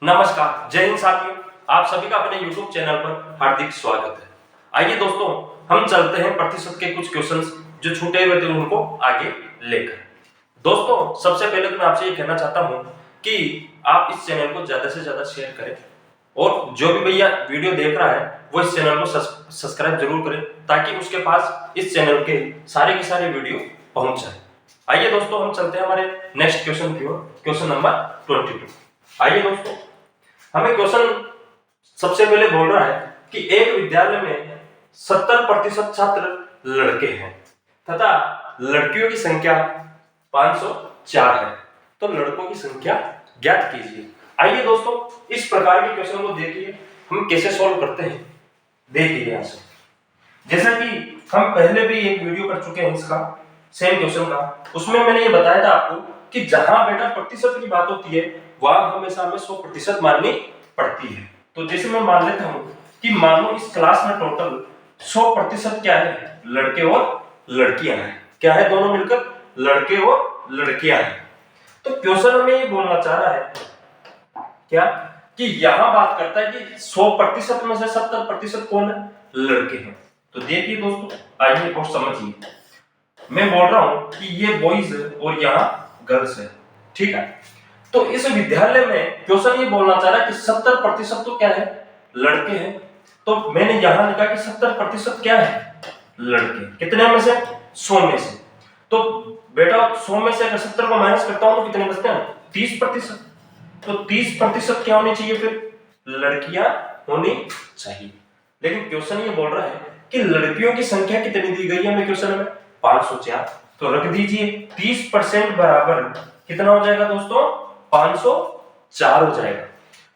नमस्कार, जय हिंद साथियों। आप सभी का अपने YouTube चैनल पर हार्दिक स्वागत है। आइए दोस्तों, हम चलते हैं प्रतिशत के कुछ क्वेश्चंस जो छूटे हुए थे उनको आगे लेकर। दोस्तों, सबसे पहले तो मैं आपसे ये कहना चाहता हूं कि आप इस चैनल को ज्यादा से ज्यादा शेयर करें और जो भी भैया वीडियो देख रहा है वो इस चैनल को सब्सक्राइब जरूर करें ताकि उसके पास इस चैनल के सारे के सारे वीडियो पहुंच जाए। आइए दोस्तों, हम चलते हैं हमारे नेक्स्ट क्वेश्चन की ओर, क्वेश्चन नंबर 22। आइए दोस्तों, हमें क्वेश्चन सबसे पहले बोल रहा है कि एक विद्यालय में 70% छात्र लड़के हैं तथा लड़कियों की संख्या 504 है, तो लड़कों की संख्या ज्ञात कीजिए। आइए दोस्तों, इस प्रकार के क्वेश्चन को देखिए हम कैसे सॉल्व करते हैं। देखिए यहां से, जैसा कि हम पहले भी एक वीडियो कर चुके हैं इसका सेम क्वेश्चन का, उसमें मैंने ये बताया था आपको कि जहां बेटा प्रतिशत की बात होती है वहां हमेशा हमें 100% माननी पड़ती है। तो जैसे मैं मान लेता हूं कि मान लो इस क्लास में टोटल 100% क्या है, लड़के और लड़कियां हैं। क्या है, दोनों मिलकर लड़के और लड़कियां हैं। तो क्वेश्चन हमें ये बोलना चाह रहा है क्या कि यहां बात करता है कि 100% में से 70% कौन है, लड़के हैं। तो देखिए दोस्तों, आइए और समझिए, मैं बोल रहा हूं कि ये बॉयज और यहाँ गर्ल्स है, ठीक है। तो इस विद्यालय में क्वेश्चन ये बोलना चाह रहा है कि 70% तो क्या है, लड़के हैं। तो मैंने यहां लिखा कि 70% क्या है, लड़के। कितने में से, 100 में से। तो बेटा 100 में से अगर 70 को माइनस करता हूं तो कितने बचते हैं, 30%। तो 30% क्या होनी चाहिए, फिर लड़कियां होनी चाहिए। लेकिन क्वेश्चन ये बोल रहा है कि लड़कियों की संख्या कितनी दी गई है हमें क्वेश्चन में, 504। तो रख दीजिए 30% बराबर कितना हो जाएगा दोस्तों, 504 हो जाएगा।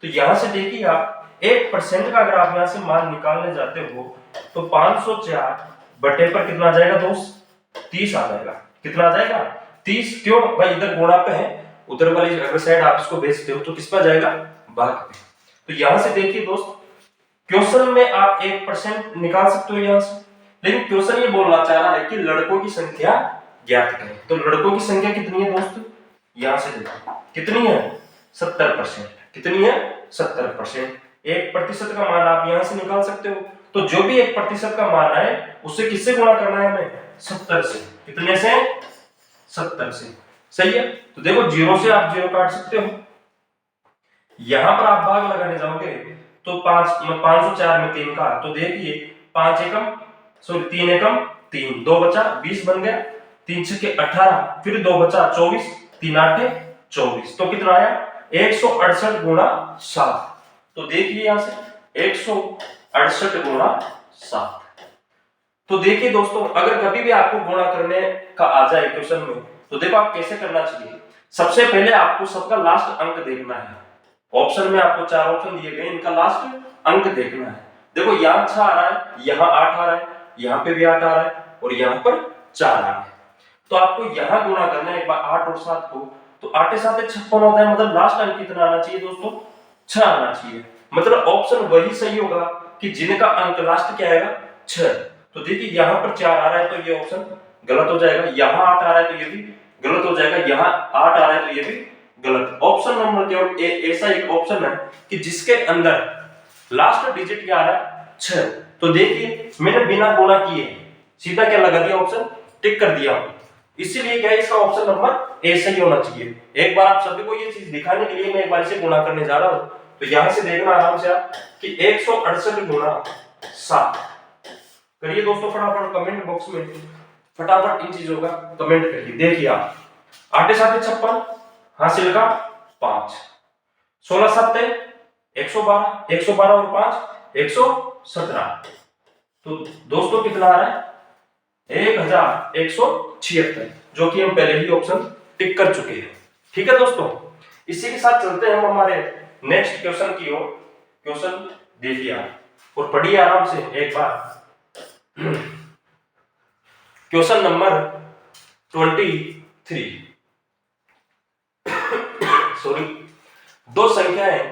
तो यहां से देखिए आप 1% का अगर आप यहां से मान निकालने जाते हो तो 504 बटे पर कितना आ जाएगा दोस्त, 30 आ जाएगा। कितना आ जाएगा, 30। क्यों भाई, इधर गुणा पे है, उधर वाली अगर साइड आप इसको भेजते हो तो किस पर जाएगा, भाग पे। तो यहां से देखिए दोस्त, क्वेश्चन में आप 1% निकाल सकते हो यहां से, लेकिन क्वेश्चन ये बोलना चाह रहा है कि लड़कों की संख्या ज्ञात करें। तो लड़कों की संख्या कितनी है दोस्त, यहां से देखो कितनी है, 70%। कितनी है, 70%। 1% का मान आप यहां से निकाल सकते हो। तो जो भी 1% का मान आए उससे किससे गुणा करना है हमें, 70 से। कितने से, 70 से। सही है। तो देखो, 0 से आप 0 काट सकते हो। यहां पर आप भाग लगाने जाओगे तो 504 में 3 का, तो देखिए 5 एकम 3 2 बचा 20 बन गया, 3 छके 18, फिर 2 बचा 24, 3 8 24। तो कितना आया, 168 गुणा 7। तो देखिए यहां से 168 गुणा 7। तो देखिए दोस्तों, अगर कभी भी आपको गुणा करने का आ जाए क्वेश्चन में, तो देखो आप कैसे करना चाहिए। सबसे पहले आपको सबका लास्ट अंक देखना है। ऑप्शन में आपको 4 ऑप्शन दिए गए, इनका लास्ट अंक देखना है। देखो यहाँ 6 आ रहा है, यहाँ 8 आ रहा है, यहाँ पे भी 8 आ रहा है और यहाँ पर 4 आ रहा है। तो आपको यहाँ गुणा करना है एक बार 8 और 7 को। तो 8 7 56 होता है, मतलब लास्ट अंक कितना आना चाहिए दोस्तों, 6 आना चाहिए। मतलब ऑप्शन वही सही होगा कि जिनका अंक लास्ट क्या आएगा, 6। तो देखिए यहाँ पर 4 आ रहा है तो ये ऑप्शन गलत हो जाएगा, यहाँ 8 आ रहा है तो ये भी गलत हो जाएगा, यहाँ 8 आ रहा है तो ये भी गलत। ऑप्शन नंबर केवल ऐसा एक ऑप्शन है कि जिसके अंदर लास्ट डिजिट क्या आ रहा है, 6। तो देखिए मैंने बिना गुणा किए सीधा क्या लगा दिया, ऑप्शन टिक कर दिया। इसीलिए क्या है, इसका ऑप्शन नंबर ए सही होना चाहिए। एक बार आप सभी को ये चीज दिखाने के लिए मैं एक बार इसे गुणा करने जा रहा हूं। तो यहां से देखना आराम से आप कि 168 गुणा 7 करिए दोस्तों। फटाफट कमेंट बॉक्स में फटाफट इन चीजों का कमेंट करिए। देखिए आप 8 7 56 हासिल का 5, 16 7 112, 112 और 5 117। तो दोस्तों कितना आ रहा है, 1176, जो कि हम पहले ही ऑप्शन टिक कर चुके हैं। ठीक है दोस्तों, इसी के साथ चलते हैं हम हमारे नेक्स्ट क्वेश्चन की ओर। क्वेश्चन देखिए आप और पढ़िए आराम से एक बार। Question number 23। सॉरी, दो संख्याएं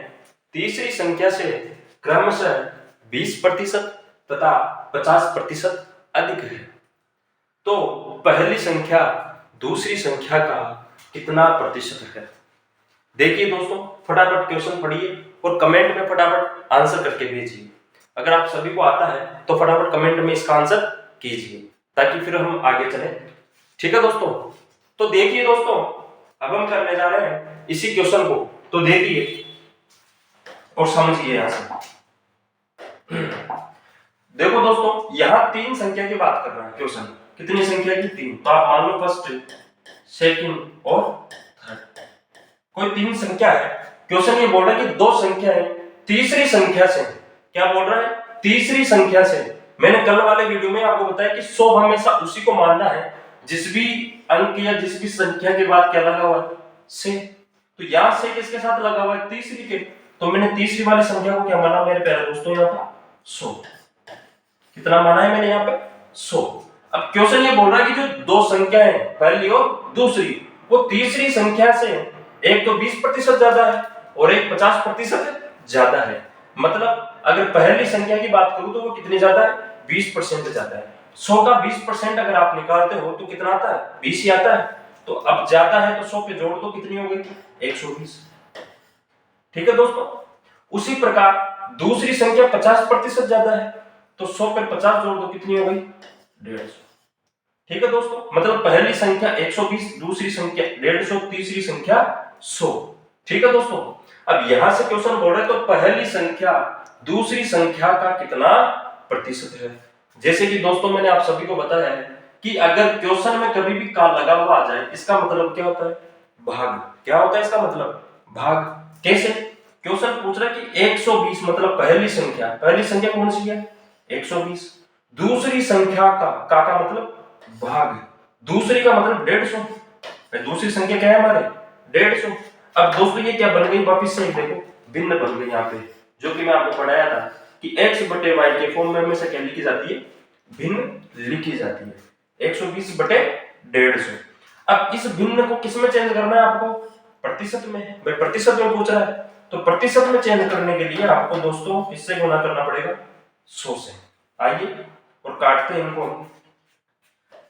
तीसरी संख्या से क्रमशः 20% तथा 50% अधिक है, तो पहली संख्या दूसरी संख्या का कितना प्रतिशत है। देखिए दोस्तों, फटाफट क्वेश्चन पढ़िए और कमेंट में फटाफट आंसर करके भेजिए। अगर आप सभी को आता है तो फटाफट कमेंट में इसका आंसर कीजिए ताकि फिर हम आगे चले। ठीक है दोस्तों, तो देखिए दोस्तों, अब हम करने जा रहे हैं इसी क्वेश्चन को, तो देखिए और समझिए यहां से। देखो दोस्तों, यहां 3 संख्या की बात कर रहा है क्वेश्चन। कितनी संख्या की? 3। तो आप मान लो फर्स्ट, सेकंड और थर्ड, कोई 3 संख्या है। क्वेश्चन ये बोल रहा है कि 2 संख्या है, तीसरी संख्या से, क्या बोल रहा है? तीसरी संख्या से। मैंने कल वाले वीडियो में आपको बताया कि 100 हमेशा उसी को मानना है जिस भी अंक या जिस भी संख्या के बाद क्या लगा हुआ है? से। तो यहां से किसके साथ लगा हुआ है? तीसरी के। तो मैंने तीसरी वाली संख्या को क्या माना मेरे प्यारे दोस्तों? यहाँ पे 100। कितना माना है मैंने यहाँ पे? 100। अब क्वेश्चन ये बोल रहा है कि जो 2 संख्या है, पहली और दूसरी, वो तीसरी संख्या से एक तो 20% ज्यादा है और एक 50% ज्यादा है। मतलब अगर पहली संख्या की बात करूं तो वो कितनी ज्यादा है? 20% ज्यादा है। 100 का 20% अगर आप निकालते हो तो कितना आता है? 20 ही आता है। तो अब ज्यादा है तो 100 पे जोड़ दो, कितनी हो गई? 120। ठीक है दोस्तों, उसी प्रकार दूसरी संख्या 50% ज्यादा है तो 100 पे 50 जोड़ दो, कितनी हो गई? 150। ठीक है दोस्तों, मतलब पहली संख्या 120, दूसरी संख्या 150, तीसरी संख्या 100। ठीक है दोस्तों, अब यहां से क्वेश्चन बोल रहा है तो पहली संख्या दूसरी संख्या का कितना प्रतिशत है। जैसे कि दोस्तों मैंने आप सभी को बताया है कि अगर क्वेश्चन में कभी भी का लगा हुआ आ जाए, इसका मतलब क्या होता है? भाग। क्या होता है इसका मतलब? भाग। कैसे? क्वेश्चन पूछ रहा है कि 120 मतलब पहली संख्या कौन सी है? 120। दूसरी संख्या का मतलब भाग। दूसरी का मतलब 150। दूसरी संख्या क्या है हमारे? 150। अब दोस्तों ये क्या बन गई? वापिस से देखो, भिन्न बन गई यहाँ पे, जो कि मैं आपको पढ़ाया था कि x बटे y के फॉर्म में हमेशा क्या लिखी जाती है? भिन्न लिखी जाती है। 120 बटे 150। अब इस भिन्न को किस में चेंज करना है आपको? प्रतिशत में। भाई प्रतिशत में पूछ रहा है तो प्रतिशत में चेंज करने के लिए आपको दोस्तों किससे गुणा करना पड़ेगा? 100 से। आइए और काटते हैं इनको।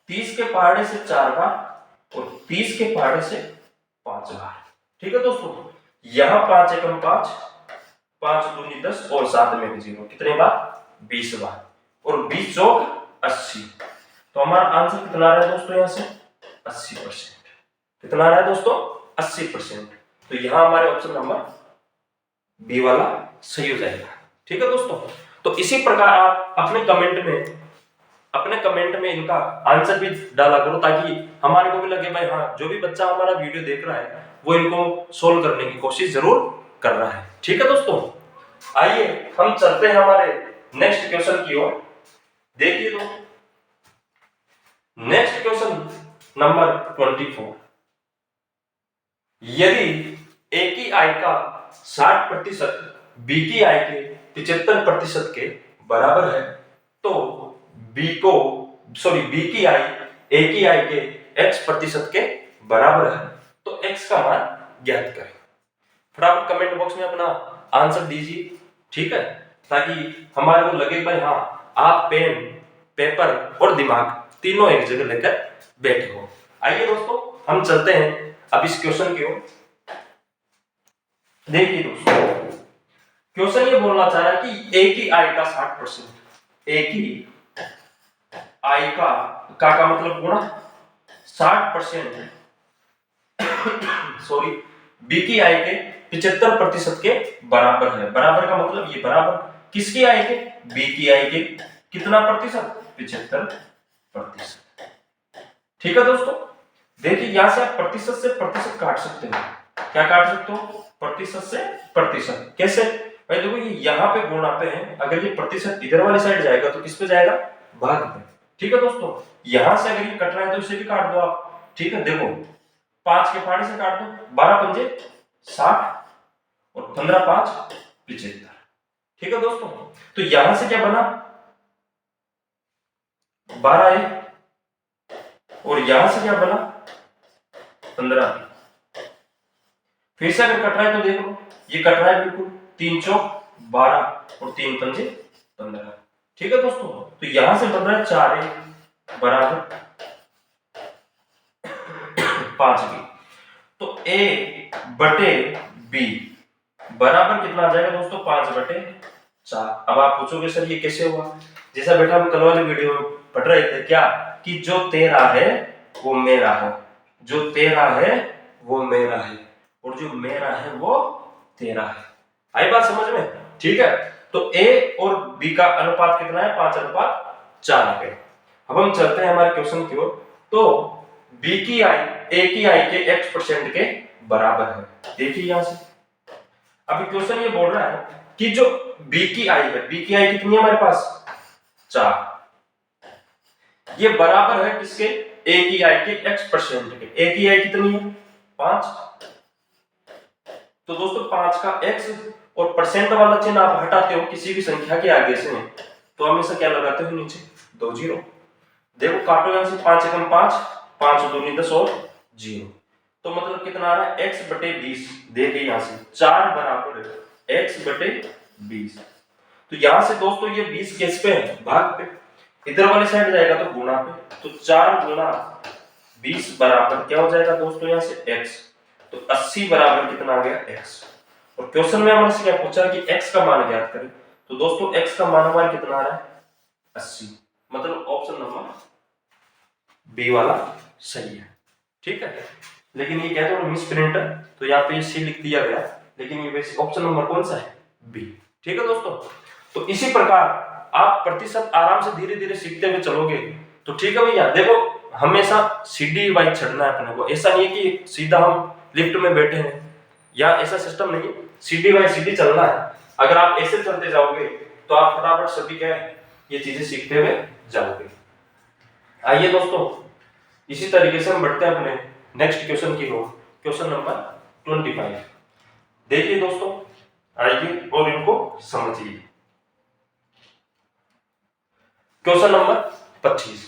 30 के पहाड़े से 4 बार और 30 के पहाड़े से 5 बार। ठीक है दोस्तों, यहां 5 एकम 5, 5 दूनी 10 और 7 में भी 0। कितने बार? 20 बार। और 20 चौक 80। तो हमारा आंसर कितना आ रहा है दोस्तों? यहां से 80%। कितना आ रहा है दोस्तों? 80%। तो यहां हमारे ऑप्शन नंबर बी वाला सही हो जाएगा। ठीक है दोस्तों, तो इसी प्रकार आप अपने कमेंट में इनका आंसर भी डाला करो ताकि हमारे को भी लगे भाई हाँ, जो भी बच्चा हमारा वीडियो देख रहा है वो इनको सोल्व करने की कोशिश जरूर कर रहा है। ठीक है दोस्तों, आइए हम चलते हैं हमारे नेक्स्ट क्वेश्चन की ओर। देखिए दोस्तों, नेक्स्ट क्वेश्चन नंबर 24। यदि ए की आय का 60% बी की आय के 75% के बराबर है तो बी की आय ए की आय के x% के बराबर है तो x का मान ज्ञात करें। फटाफट कमेंट बॉक्स में अपना आंसर दीजिए। ठीक है, ताकि हमारे को लगे भाई हाँ, आप पेन, पेपर और दिमाग तीनों एक जगह लेकर बैठे हो। आइए दोस्तों, हम चलते हैं अब इस क्वेश्चन की ओर। देखिए दोस्तों, क्वेश्चन ये बोलना चाह रहा है कि ए की आय का 60%, ए की आय का मतलब गुणा 60%, सॉरी, बी की आय के 75% के बराबर है। बराबर का मतलब ये बराबर किसकी आय के? बी की आय के कितना प्रतिशत? 75%। ठीक है दोस्तों, देखिए यहां से आप प्रतिशत से प्रतिशत काट सकते हो। क्या काट सकते हो? प्रतिशत से प्रतिशत। कैसे? भाई देखो, ये यहाँ पे गुणा पे है, अगर ये प्रतिशत इधर वाली साइड जाएगा तो किस पे जाएगा? भाग पे। ठीक है दोस्तों, यहां से अगर ये कट रहा है तो इसे भी काट दो आप। ठीक है, देखो 5 के पहाड़े से काट दो, 12 पंजे 60 और 15 5 75। ठीक है दोस्तों, तो यहां से क्या बना? 12 है और यहां से क्या बना? 15। फिर से अगर कट रहा है तो देखो, ये कट रहा है बिल्कुल, 3 चौक 12 और 3 पंजे 15। ठीक है दोस्तों, तो यहां से बन रहा है 4 बराबर 5 की। तो a बटे b बराबर कितना आ जाएगा दोस्तों 5/4। अब आप पूछोगे सर ये कैसे हुआ? जैसा बेटा हम कल वाले वीडियो में पढ़ रहे थे क्या कि जो तेरा है वो मेरा है, जो तेरा है वो मेरा है, और जो मेरा है वो तेरा है। आई बात समझ में? ठीक है, तो a और b का अनुपात कितना है? 5/4 है। अब हम चलते हैं हमारे क्वेश्चन की ओर। तो b की आई a की आई के x% के बराबर है। देखिए यहां से अभी क्वेश्चन ये बोल रहा है कि जो b की आई है, b की आई कितनी है हमारे पास? 4। ये बराबर है किसके? a की आई के x% के। a की आई कितनी है? 5। तो दोस्तों 5 का x और परसेंट वाला चिन्ह आप हटाते हो किसी भी संख्या के आगे से, तो हमेशा क्या लगाते हो? नीचे 2 जीरो। देखो काटो यहां से 5 एकम 5, 5 दूनी 10 और 0। तो मतलब कितना आ रहा है? x बटे 20। देखिए यहां से 4 बराबर x बटे 20। तो यहां से दोस्तों ये 20 किस पे है? भाग पे। इधर वाली साइड जाएगा तो गुणा पे। तो 4 गुणा 20 बराबर क्या हो जाएगा दोस्तों? यहां से x। तो 80 बराबर कितना आ गया? x। और क्वेश्चन में हमसे क्या पूछा कि x का मान ज्ञात करें। तो दोस्तों x का मान हमारा कितना आ रहा है? 80। मतलब ऑप्शन नंबर बी वाला सही है। ठीक है, लेकिन ये क्या है? मिस प्रिंट है, तो यहाँ पे सी लिख दिया गया, लेकिन ये वैसे ऑप्शन नंबर कौन सा है? बी। ठीक है दोस्तों, तो इसी प्रकार आप प्रतिशत आराम से धीरे धीरे सीखते हुए चलोगे तो ठीक है भैया। देखो हमेशा सीढ़ी वाइज चढ़ना है अपने को, ऐसा नहीं है कि सीधा हम लिफ्ट में बैठे हैं, या ऐसा सिस्टम नहीं है। सीढ़ी बाय सीढ़ी चलना है। अगर आप ऐसे चलते जाओगे तो आप फटाफट सभी क्या है ये चीजें सीखते हुए जाओगे। आइए दोस्तों इसी तरीके से हम बढ़ते हैं अपने नेक्स्ट क्वेश्चन की ओर। Question number 25। देखिए दोस्तों, आइए और इनको समझिए। Question number 25।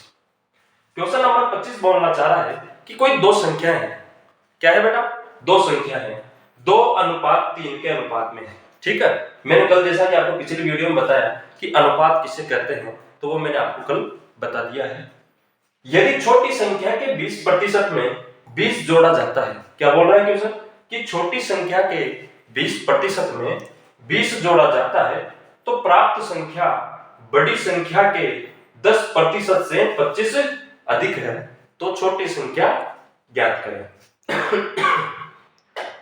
क्वेश्चन नंबर 25 बोलना चाह रहा है कि कोई दो संख्या है। क्या है बेटा? दो संख्या है, 2:3 के अनुपात में है। ठीक है, मैंने कल जैसा कि आपको पिछली वीडियो में बताया कि अनुपात किसे कहते हैं, तो वो मैंने आपको कल बता दिया है। यदि छोटी संख्या के 20% में 20 जोड़ा जाता है, क्या बोल रहा है क्वेश्चन कि छोटी संख्या के 20% में 20 जोड़ा जाता है तो प्राप्त संख्या बड़ी संख्या के 10% से 25 अधिक है, तो छोटी संख्या ज्ञात करें।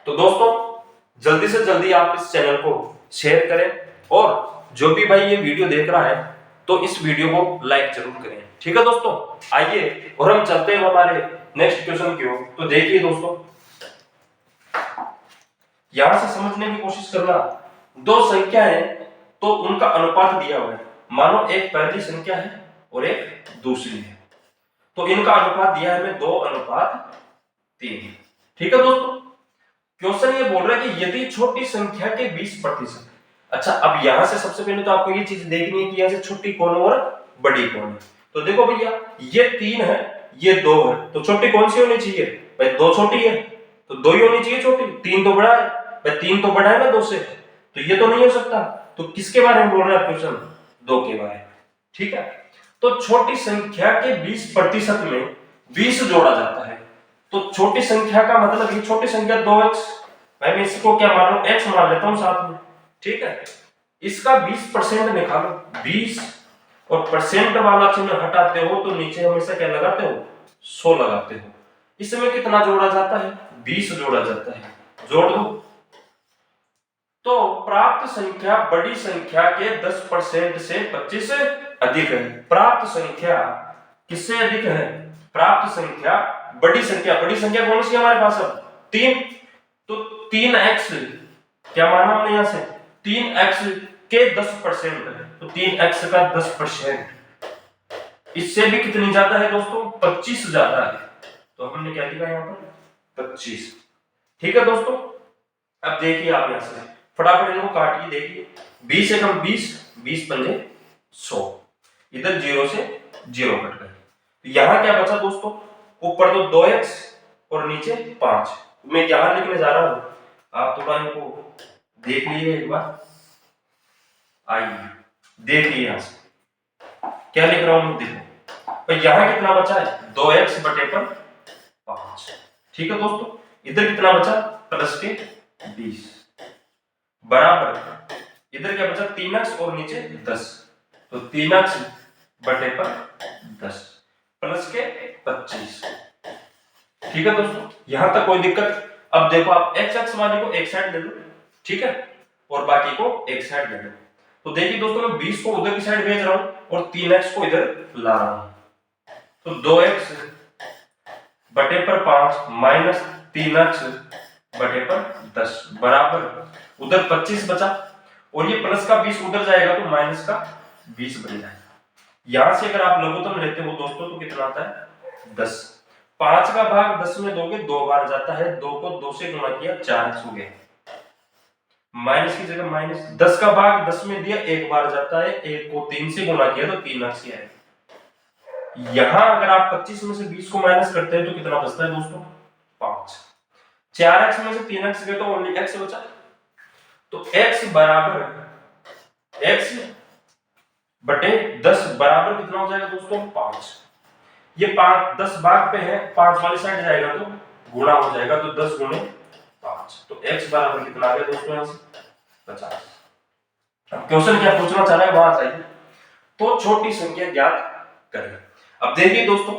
तो दोस्तों जल्दी से जल्दी आप इस चैनल को शेयर करें, और जो भी भाई ये वीडियो देख रहा है तो इस वीडियो को लाइक जरूर करें। ठीक है दोस्तों, आइए और हम चलते हैं हमारे नेक्स्ट क्वेश्चन की ओर। तो देखिए दोस्तों, यहां से समझने की कोशिश करना। दो संख्या है तो उनका अनुपात दिया हुआ है। मानो एक पहली संख्या है और एक दूसरी है, तो इनका अनुपात दिया है हमें 2:3। ठीक है दोस्तों, क्वेश्चन ये बोल रहा है कि यदि छोटी संख्या के 20%। अच्छा, अब यहां से सबसे पहले तो आपको ये चीज देखनी है कि यहां से छोटी कौन और बड़ी कौन है। तो देखो भैया, ये 3 है, ये 2 है, तो छोटी कौन सी होनी चाहिए भाई? 2 छोटी है तो 2 ही होनी चाहिए छोटी। 3 तो बड़ा है भाई, 3 तो बड़ा है ना 2 से, तो ये तो नहीं हो सकता। तो किसके बारे में बोल रहा है क्वेश्चन? 2 के बारे में। ठीक है, तो छोटी संख्या के 20% में 20 जोड़ा जाता है, तो छोटी संख्या का मतलब ये छोटी संख्या 2x, भाई मैं इसको क्या मान लूं? x मान लेता हूं साथ में। ठीक है, इसका 20% निकालो, 20 और परसेंट वाला चिन्ह हटाते हो तो नीचे हमेशा क्या लगाते हो? 100 लगाते हो। इसमें कितना जोड़ा जाता है? 20 जोड़ा जाता है। जोड़ दो तो प्राप्त संख्या बड़ी संख्या के 10% से 25 अधिक है। प्राप्त संख्या किससे अधिक है? प्राप्त संख्या बड़ी संख्या। बड़ी संख्या कौन सी है हमारे पास? अब 3, तो 3x क्या माना हमने यहां से? 3x के 10% है, तो 3x का 10%। इससे भी कितनी ज्यादा है दोस्तों? 25 ज्यादा है, तो हमने क्या लिखा यहां पर? 25। ठीक है दोस्तों, अब देखिए आप यहां से फटाफट इनको काटिए। देखिए 20 से कम 20, 20 पंजे 100, इधर 0 से 0 कट गए। तो यहां क्या बचा दोस्तों? ऊपर तो 2x और नीचे 5। मैं यहां लिखने जा रहा हूं, आप थोड़ा इनको देख लीजिए एक बार। आइए देखिए यहां से क्या लिख रहा हूं, देखो। तो यहां कितना बचा है? 2x बटे पर 5। ठीक है दोस्तों, इधर कितना बचा प्लस के 20 बराबर इधर क्या बचा 3x और नीचे 10, तो 3x बटे पर 10 प्लस के 25। ठीक है दोस्तों, यहां तक कोई दिक्कत? अब देखो आप x वाले को एक साइड ले लो, ठीक है, और बाकी को एक साइड ले लो। तो देखिए दोस्तों मैं 20 को उधर की साइड भेज रहा हूं और 3x को इधर ला रहा हूं, तो 2x बटे पर 5 माइनस 3x बटे पर 10 बराबर उधर 25 बचा और ये प्लस का 20 उधर जाएगा तो माइनस का 20 बन जाएगा। यहां से अगर आप लघुत्तम लेते हो दोस्तों तो कितना आता है 10। 5 का भाग 10 में दोगे 2 बार जाता है, 2 को 2 से गुणा किया 4x हो गया, माइनस की जगह माइनस। 10 का भाग 10 में दिया 1 बार जाता है, 1 को 3 से गुणा किया तो 3x ही आएगा। यहां अगर आप 25 में से 20 को माइनस करते हैं तो कितना बचता है दोस्तों 5। 4x में से 3x गए तो ओनली x बचा, तो x बराबर x बटे 10 बराबर कितना हो जाएगा दोस्तों 5। ये 5 10 भाग पे है, 5 वाली साइड जाएगा तो गुणा हो जाएगा, तो 10 गुणे 5, तो x बराबर कितना आ गया दोस्तों यहां से 50। अब क्वेश्चन क्या पूछना चाह रहा है वहां जाइए, तो छोटी संख्या ज्ञात करें। अब देखिए दोस्तों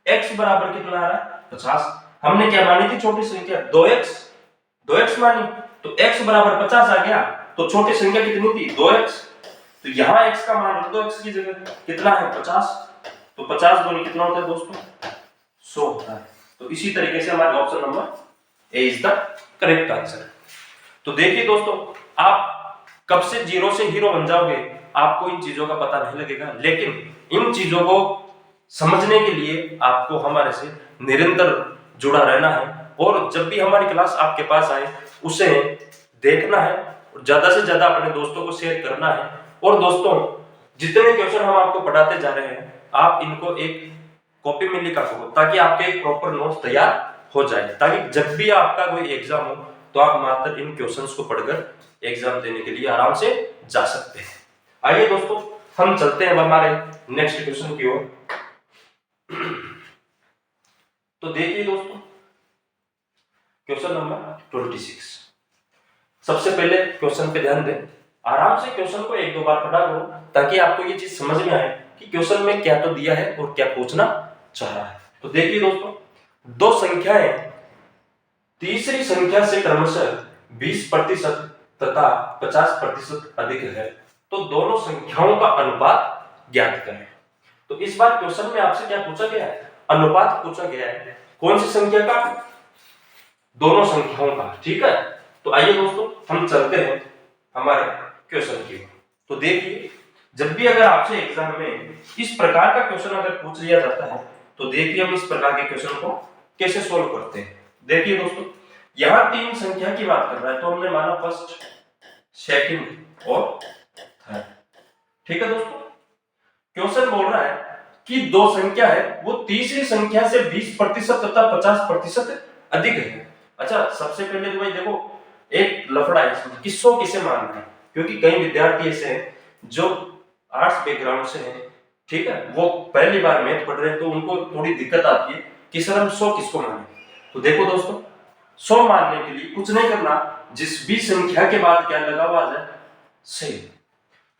x बराबर कितना आ रहा है 50, हमने क्या मानी थी छोटी संख्या 2x मानी, तो x बराबर 50 आ गया, तो छोटी संख्या कितनी थी 2x, तो यहां x का मान रख दो, x की जगह कितना है 50, तो 50 दूनी कितना होता है दोस्तों 100 होता है। तो इसी तरीके से हमारा option number A is the correct answer. तो देखिए दोस्तों आप कब से जीरो से हीरो बन जाओगे आपको इन चीजों का पता नहीं लगेगा, लेकिन इन चीजों को समझने के लिए आपको हमारे से निरंतर जुड़ा रहना है, और जब भी हमारी क्लास आपके पास आए उसे देखना है और ज्यादा से ज्यादा अपने दोस्तों को शेयर करना है। और दोस्तों जितने क्वेश्चन हम आपको पढ़ाते जा रहे हैं आप इनको एक कॉपी में लिखा करो ताकि आपके एक प्रॉपर नोट्स तैयार हो जाए, ताकि जब भी आपका कोई एग्जाम हो तो आप मात्र इन क्वेश्चंस को पढ़कर एग्जाम देने के लिए आराम से जा सकते हैं। आइए दोस्तों हम चलते हैं हमारे नेक्स्ट क्वेश्चन की ओर। तो देखिए दोस्तों क्वेश्चन नंबर 26। सबसे पहले क्वेश्चन पे ध्यान दें, आराम से क्वेश्चन को एक दो बार पढ़ा करो ताकि आपको ये चीज समझ में आए कि क्वेश्चन में क्या तो दिया है और क्या पूछना चाह रहा है। तो देखिए दोस्तों दो संख्याएं तीसरी संख्या से क्रमशः 20% तथा 50% अधिक है, तो दोनों संख्याओं का अनुपात ज्ञात करें। तो इस बार क्वेश्चन में आपसे क्या पूछा गया है, अनुपात पूछा गया है, कौन सी संख्या का, दोनों संख्याओं का। ठीक है, तो आइए दोस्तों हम चलते हैं हमारे क्वेश्चन की ओर। तो देखिए जब भी अगर आपसे एग्जाम में इस प्रकार का क्वेश्चन अगर पूछ लिया जाता है तो देखिए हम इस प्रकार के क्वेश्चन को कैसे सोल्व करते हैं। देखिए दोस्तों यहां तीन संख्या की बात कर रहा है, तो हमने माना फर्स्ट, सेकंड और थर्ड। ठीक है दोस्तों, क्वेश्चन बोल रहा है कि दो संख्या है वो तीसरी संख्या से 20% तथा 50% अधिक है। अच्छा सबसे पहले तो भाई देखो एक लफड़ा है इसमें, किसको किसे मानना है, क्योंकि कई विद्यार्थी ऐसे हैं जो आर्ट्स बैकग्राउंड से हैं, ठीक है, वो पहली बार मैथ पढ़ रहे हैं तो उनको थोड़ी दिक्कत आती है कि सर हम 100 किसको माने। तो देखो दोस्तों 100 मानने के लिए कुछ नहीं करना, जिस भी संख्या के बाद क्या लगा हुआ है से,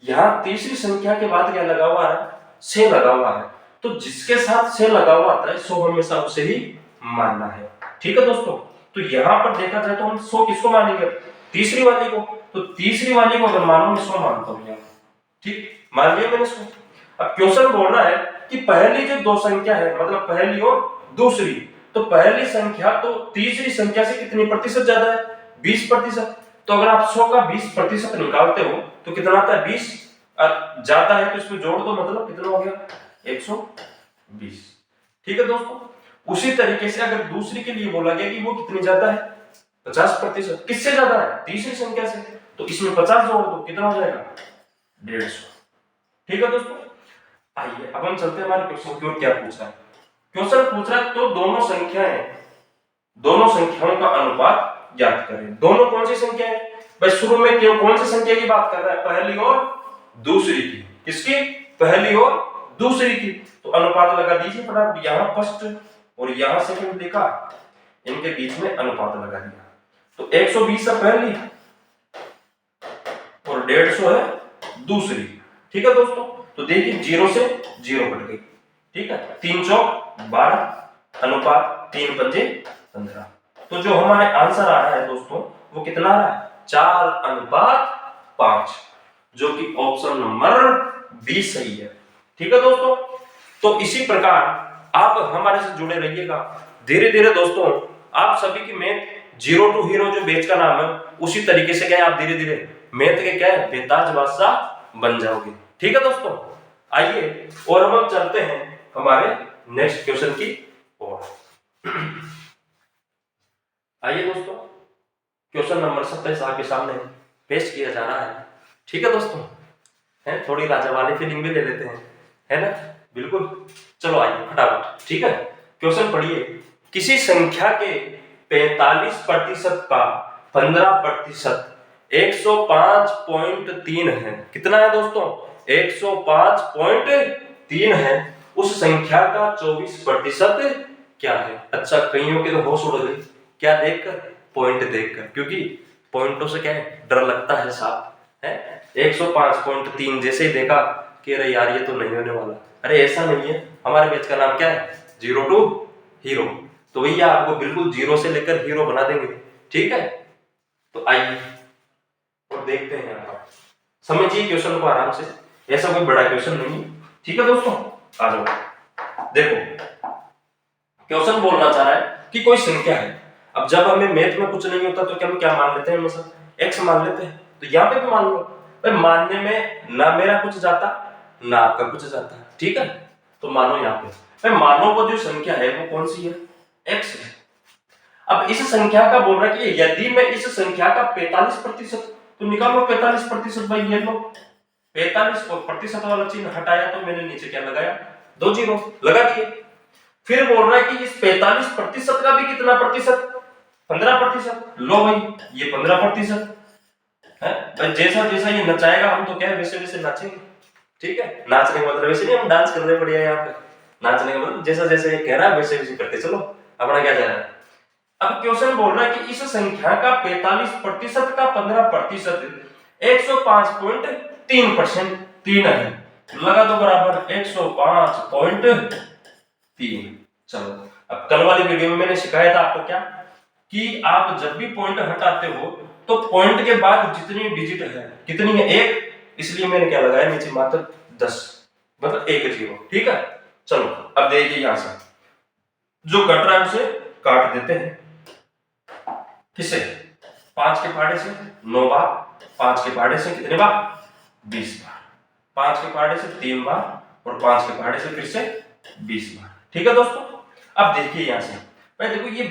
यहां तीसरी संख्या के बाद क्या लगा हुआ है से लगा हुआ है, तो जिसके साथ से लगा हुआ आता है 100 हमेशा उसे ही मानना है। ठीक है दोस्तों, तो यहां पर देखा जाए तो हम 100 किसको मानेंगे, तीसरी वाली को, तो तीसरी वाली को अगर मानो मैं 100 मानता हूं यहां, ठीक मान लिया मैंने 100। अब क्वेश्चन बोल रहा है कि पहली जो दो संख्या है मतलब पहली और दूसरी, तो पहली संख्या तो तीसरी संख्या से कितनी प्रतिशत ज्यादा है 20%, तो अगर आप 100 का 20% निकालते हो तो कितना आता है 20, और ज्यादा है तो इसमें जोड़ दो, मतलब कितना हो गया 120। ठीक है दोस्तों, उसी तरीके से अगर दूसरी के लिए बोला गया कि वो कितनी ज्यादा है 50%, किससे ज्यादा है तीसरी संख्या से, तो इसमें 50 जोड़ दो कितना हो जाएगा 150। ठीक है दोस्तों, आइए अब हम चलते हैं हमारे क्वेश्चन की ओर। क्या पूछ रहा है क्वेश्चन, पूछ रहा है तो दोनों संख्याओं का अनुपात ज्ञात करें। दोनों कौन सी संख्या है भाई, शुरू में क्यों कौन सी संख्या की बात कर रहा है, पहली और दूसरी की, किसकी, पहली और दूसरी की, तो अनुपात लगा दीजिए फटाफट, यहां फर्स्ट और यहां सेकंड लिखा, इनके बीच में अनुपात लगा दिया। तो 120 है पहली और 150 है दूसरी। ठीक है दोस्तों, तो देखिए 0 से 0 कट गई। ठीक है, 3 चौक 12 अनुपात 3 पंजे 15। तो जो हमारे आंसर आ रहा है दोस्तों वो कितना आ रहा है 4 अनुपात 5, जो कि ऑप्शन नंबर 20 सही है। ठीक है दोस्तों, तो इसी प्रकार आप हमारे से जुड़े रहिएगा। धीरे धीरे दोस्तों आप सभी की मैथ जीरो टू हीरो जो बैच का नाम है उसी तरीके से क्या है आप धीरे धीरे मैथ के क्या है बेताज बादशाह बन जाओगे। ठीक है दोस्तों, आइए और हम चलते हैं हमारे नेक्स्ट क्वेश्चन की ओर। आइए दोस्तों, क्वेश्चन नंबर 27 आपके सामने पेश किया जा रहा है। ठीक है दोस्तों, है थोड़ी राजा वाली फीलिंग भी ले लेते हैं, है ना, बिल्कुल। चलो आइए फटाफट। ठीक है, क्वेश्चन पढ़िए। किसी संख्या के 45% का 15% 105.3 है। कितना है दोस्तों 105.3 है। उस संख्या का 24% क्या है। अच्छा, कईयों के तो होश उड़ गई, क्या देखकर, पॉइंट देखकर, क्योंकि पॉइंटों से क्या है डर लगता है साहब है। 105.3 जैसे ही देखा कि अरे यार ये तो नहीं होने वाला। अरे ऐसा नहीं है, हमारे बैच का नाम क्या है जीरो टू हीरो। तो भैया आपको बिल्कुल जीरो से लेकर हीरो बना देंगे। ठीक है, तो आइए और देखते हैं आप समझिए क्वेश्चन को आराम से, ऐसा कोई बड़ा क्वेश्चन नहीं है। ठीक है दोस्तों, आ जाओ। देखो क्वेश्चन बोलना चाह रहा है कि कोई संख्या है। अब जब हमें मैथ में कुछ नहीं होता तो क्या हम क्या मान लेते हैं, हमेशा x मान लेते हैं। तो यहाँ पे भी मान लो भाई, मानने में ना मेरा कुछ जाता ना आपका कुछ जाता। ठीक है, तो मानो यहाँ पे भाई मानो वो जो संख्या है वो कौन सी है x है। अब इस संख्या का बोल रहा है कि यदि मैं इस संख्या का 45% तो निकालो 45% भाई, ये लो 45 और प्रतिशत वाला चिन्ह हटाया तो मैंने नीचे क्या लगाया 2 जीरो लगा दिए। फिर बोल रहा है कि इस 45% का भी कितना प्रतिशत 15%। लो भाई ये 15% है भाई। जैसा जैसा ये नचाएगा हम तो क्या है वैसे वैसे नाचेंगे। ठीक है, नाचने का मतलब वैसे नहीं हम डांस कर रहे बढ़िया यहाँ पे, नाचने का मतलब जैसा जैसे ये कह रहा है वैसे वैसे करते चलो। अपना क्या जा रहा है। अब क्वेश्चन बोल रहा है कि इस संख्या का 45% का 15% 105.3% है। लगा दो बराबर 105.3। चलो, अब कल वाली वीडियो में मैंने सिखाया था आपको क्या कि आप जब भी पॉइंट हटाते हो तो पॉइंट के बाद जितनी डिजिट है कितनी है 1, इसलिए मैंने क्या लगाया नीचे मात्र 10 मतलब 1 जीरो। ठीक है, चलो अब देखिए यहां से जो कट रहा है उसे काट देते हैं। किसे 5 के पहाड़े से 9 बार, 5 के पहाड़े से कितने बार 20 बार, 5 के पहाड़े से 3 बार और 5 के पहाड़े से फिर से 20 बार। ठीक है दोस्तों, अब देखिए यहां से भाई देखो ये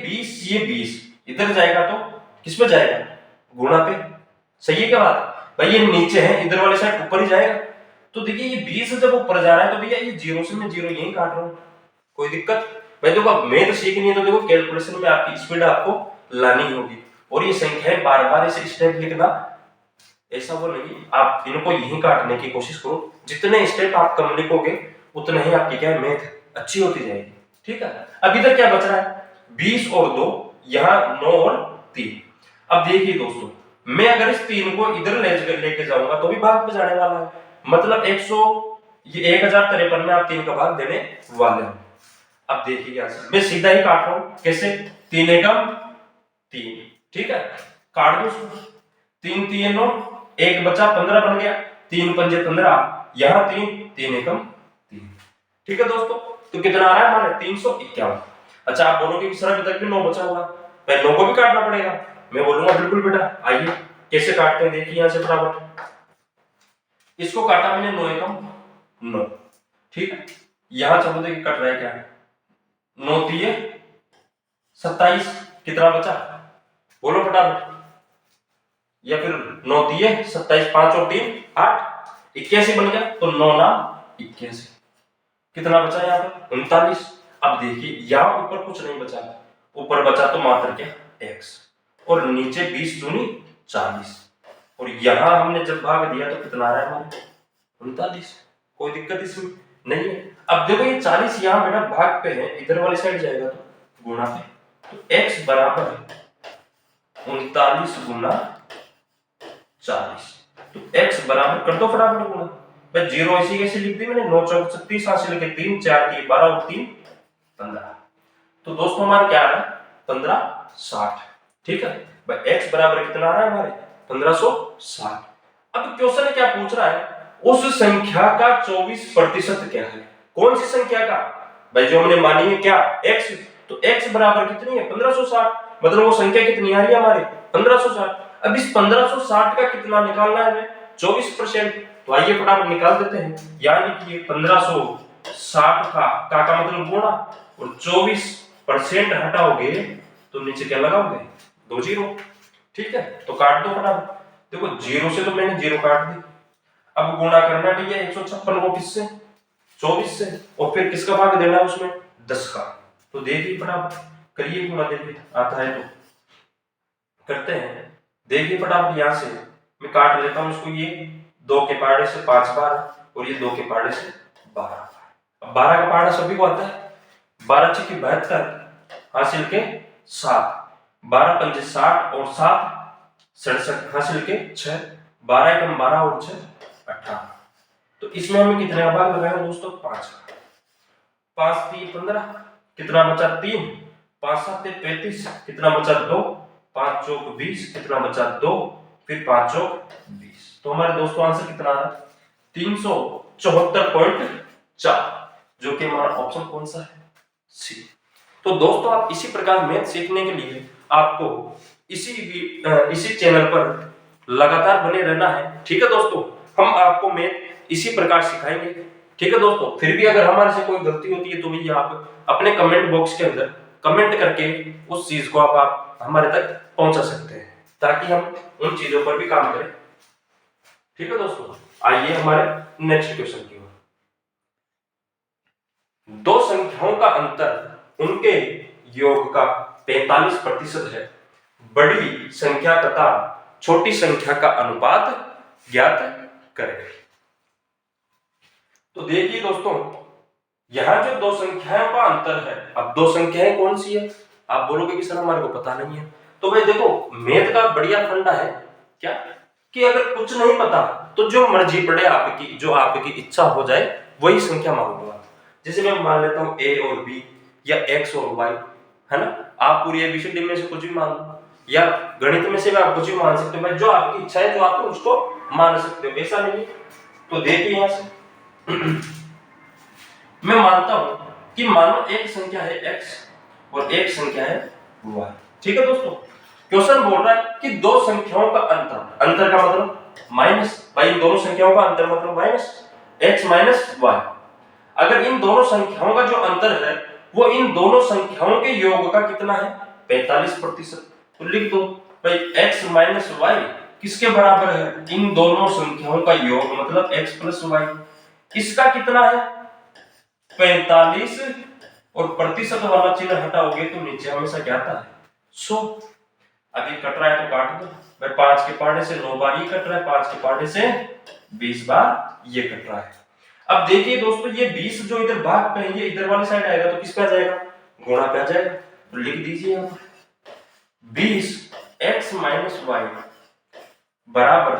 20 इधर जाएगा तो किस पे जाएगा गुणा पे। सही है क्या बात भाई, ये नीचे है इधर वाले साइड ऊपर ही जाएगा। तो देखिए ये 20 जब ऊपर जा रहा है तो भैया ये जीरो से मैं जीरो यही काट रहा हूं, कोई दिक्कत भाई। देखो अब मैथ सीखनी है तो देखो कैलकुलेशन में आपकी स्पीड आपको लानी होगी और ये संख्याएं बार बार ऐसे स्टेप लिखना ऐसा वो नहीं, आप इनको यही काटने की कोशिश करो। जितने स्टेप आप कम लिखोगे उतना ही आपकी क्या है मैथ अच्छी होती जाएगी। ठीक है, अब इधर क्या बच रहा है 20 और 2, यहाँ 9 और 3। अब देखिए दोस्तों मैं अगर इस 3 को इधर लेके जाऊंगा तो भी भाग पे जाने वाला है, मतलब 1053 में आप 3 का भाग देने वाले हो। अब देखिए क्या मैं सीधा ही काट रहा हूं, कैसे 3 एकम 3। ठीक है, काट दो उसको 3 3 9 1 बचा 15 बन गया, 3 पंजे 15, यहां 3 एकम 3। ठीक है दोस्तों, तो कितना आ रहा है हमारे 351। अच्छा आप बोलोगे कि सर अभी तक भी 9 बचा होगा, पहले 9 को भी काटना पड़ेगा। मैं बोलूंगा बिल्कुल बेटा, आइए कैसे काटते हैं देखिए यहां से फटाफट। इसको काटा मैंने 9 एकम 9। ठीक है, यहां चलो देखिए कट रहा है क्या 9 3 27, कितना बचा बोलो फटाफट, या फिर 9 3 27, 5 और 3 8, 81 बन गया। तो 9 9 81, कितना बचा यहाँ पर 39। अब देखिए यहाँ ऊपर कुछ नहीं बचा, ऊपर बचा तो मात्र क्या x और नीचे 20 दूनी 40 और यहाँ हमने जब भाग दिया तो कितना आ रहा है हमारे 39। कोई दिक्कत इसमें नहीं है। अब देखो ये 40 यहाँ बेटा भाग पे है, इधर वाली साइड जाएगा तो गुणा पे। तो x बराबर 39 गुना 40। तो x बराबर कर दो फटाफट गुना, भाई जीरो ऐसी कैसे लिख दी मैंने, 9 चौक 36 हासिल के 3 4 3 12 और 3 15। तो दोस्तों हमारा क्या आ रहा है 1560। ठीक है भाई x बराबर कितना आ रहा है हमारे 1560। अब क्वेश्चन क्या पूछ रहा है, उस संख्या का 24% क्या है। कौन सी संख्या का भाई, जो हमने मानी है क्या x, तो x बराबर कितनी है 1560, मतलब वो संख्या कितनी आ रही है हमारे 1560। अब इस 1560 का कितना निकालना है हमें 24%। तो आइए फटाफट निकाल देते हैं, यानी कि ये 1560 का मतलब गुणा और 24% हटाओगे तो नीचे क्या लगाओगे 2 जीरो। ठीक है तो काट दो फटाफट, देखो जीरो से तो मैंने जीरो काट दी। अब गुणा करना है भैया 156 को किससे 24 से, और फिर किसका भाग देना है उसमें 10 का। तो देखिए फटाफट करिए गुणा, देखिए आता है तो करते हैं। देखिए फटाफट यहां से मैं काट लेता हूं इसको, ये 2 के पहाड़े से 5 बार और ये 2 के पहाड़े से 12। अब 12 का पहाड़ा सभी को आता है, 12 6 की 72 हासिल के 7, 12 पंजे 60 और 7 67 हासिल के 6, 12 एकम 12 और 6 18। तो इसमें हमें कितने का भाग लगाएंगे दोस्तों 5 का, 5 3 15 कितना बचा 3, 5 7 35 कितना बचा 2, 5 चौक 20 कितना बचा 2, फिर 5 चौक 20। तो हमारे दोस्तों आंसर कितना आ रहा है 374.4, जो कि हमारा ऑप्शन कौन सा है सी। तो दोस्तों आप इसी प्रकार मैथ सीखने के लिए आपको इसी चैनल पर लगातार बने रहना है। ठीक है दोस्तों, हम आपको मैथ इसी प्रकार सिखाएंगे। ठीक है दोस्तों, फिर भी अगर हमारे से कोई गलती होती है तो भी आप अपने कमेंट बॉक्स के अंदर कमेंट करके उस चीज को आप हमारे तक पहुंचा सकते हैं, ताकि हम उन चीजों पर भी काम करें। ठीक है दोस्तों, आइए हमारे नेक्स्ट क्वेश्चन की ओर। दो संख्याओं का अंतर उनके योग का 45% है। बड़ी संख्या तथा छोटी संख्या का अनुपात ज्ञात करें। तो देखिए दोस्तों, यहां जो दो संख्याओं का अंतर है, अब दो संख्याएं कौन सी है, आप बोलोगे कि सर हमारे को पता नहीं है। तो भाई देखो, मैथ का बढ़िया फंडा है क्या, कि अगर कुछ नहीं पता तो जो मर्जी पड़े आपकी, जो आपकी इच्छा हो जाए वही संख्या मान लो आप। जैसे मैं मान लेता हूं a और b या x और y, है ना। आप पूरी एबीसीडी में से कुछ भी मान लो, या गणित में से भी आप कुछ भी मान सकते हो भाई, जो आपकी इच्छा है जो आप उसको मान सकते हो, ऐसा नहीं है। तो देखिए यहां से मैं मानता हूं कि मानो एक संख्या है x और एक संख्या है y। ठीक है दोस्तों, क्वेश्चन बोल रहा है कि दो संख्याओं का अंतर, अंतर का मतलब माइनस, भाई इन दोनों संख्याओं का अंतर मतलब माइनस x माइनस y। अगर इन दोनों संख्याओं का जो अंतर है वो इन दोनों संख्याओं के योग का कितना है 45%। तो लिख दो भाई x माइनस y किसके बराबर है, इन दोनों संख्याओं का योग मतलब x प्लस y। इसका कितना है 45, और प्रतिशत वाला चिन्ह हटाओगे तो नीचे हमेशा क्या आता है 100। अब ये कट रहा है तो काट दो भाई, 5 के पहाड़े से 9 बार ये कट रहा है, 5 के पहाड़े से 20 बार ये कट रहा है। अब देखिए दोस्तों, ये 20 जो इधर भाग पे है ये इधर वाली साइड आएगा तो किस पे आ जाएगा गुणा पे आ जाएगा। तो लिख दीजिए हम 20 x माइनस y बराबर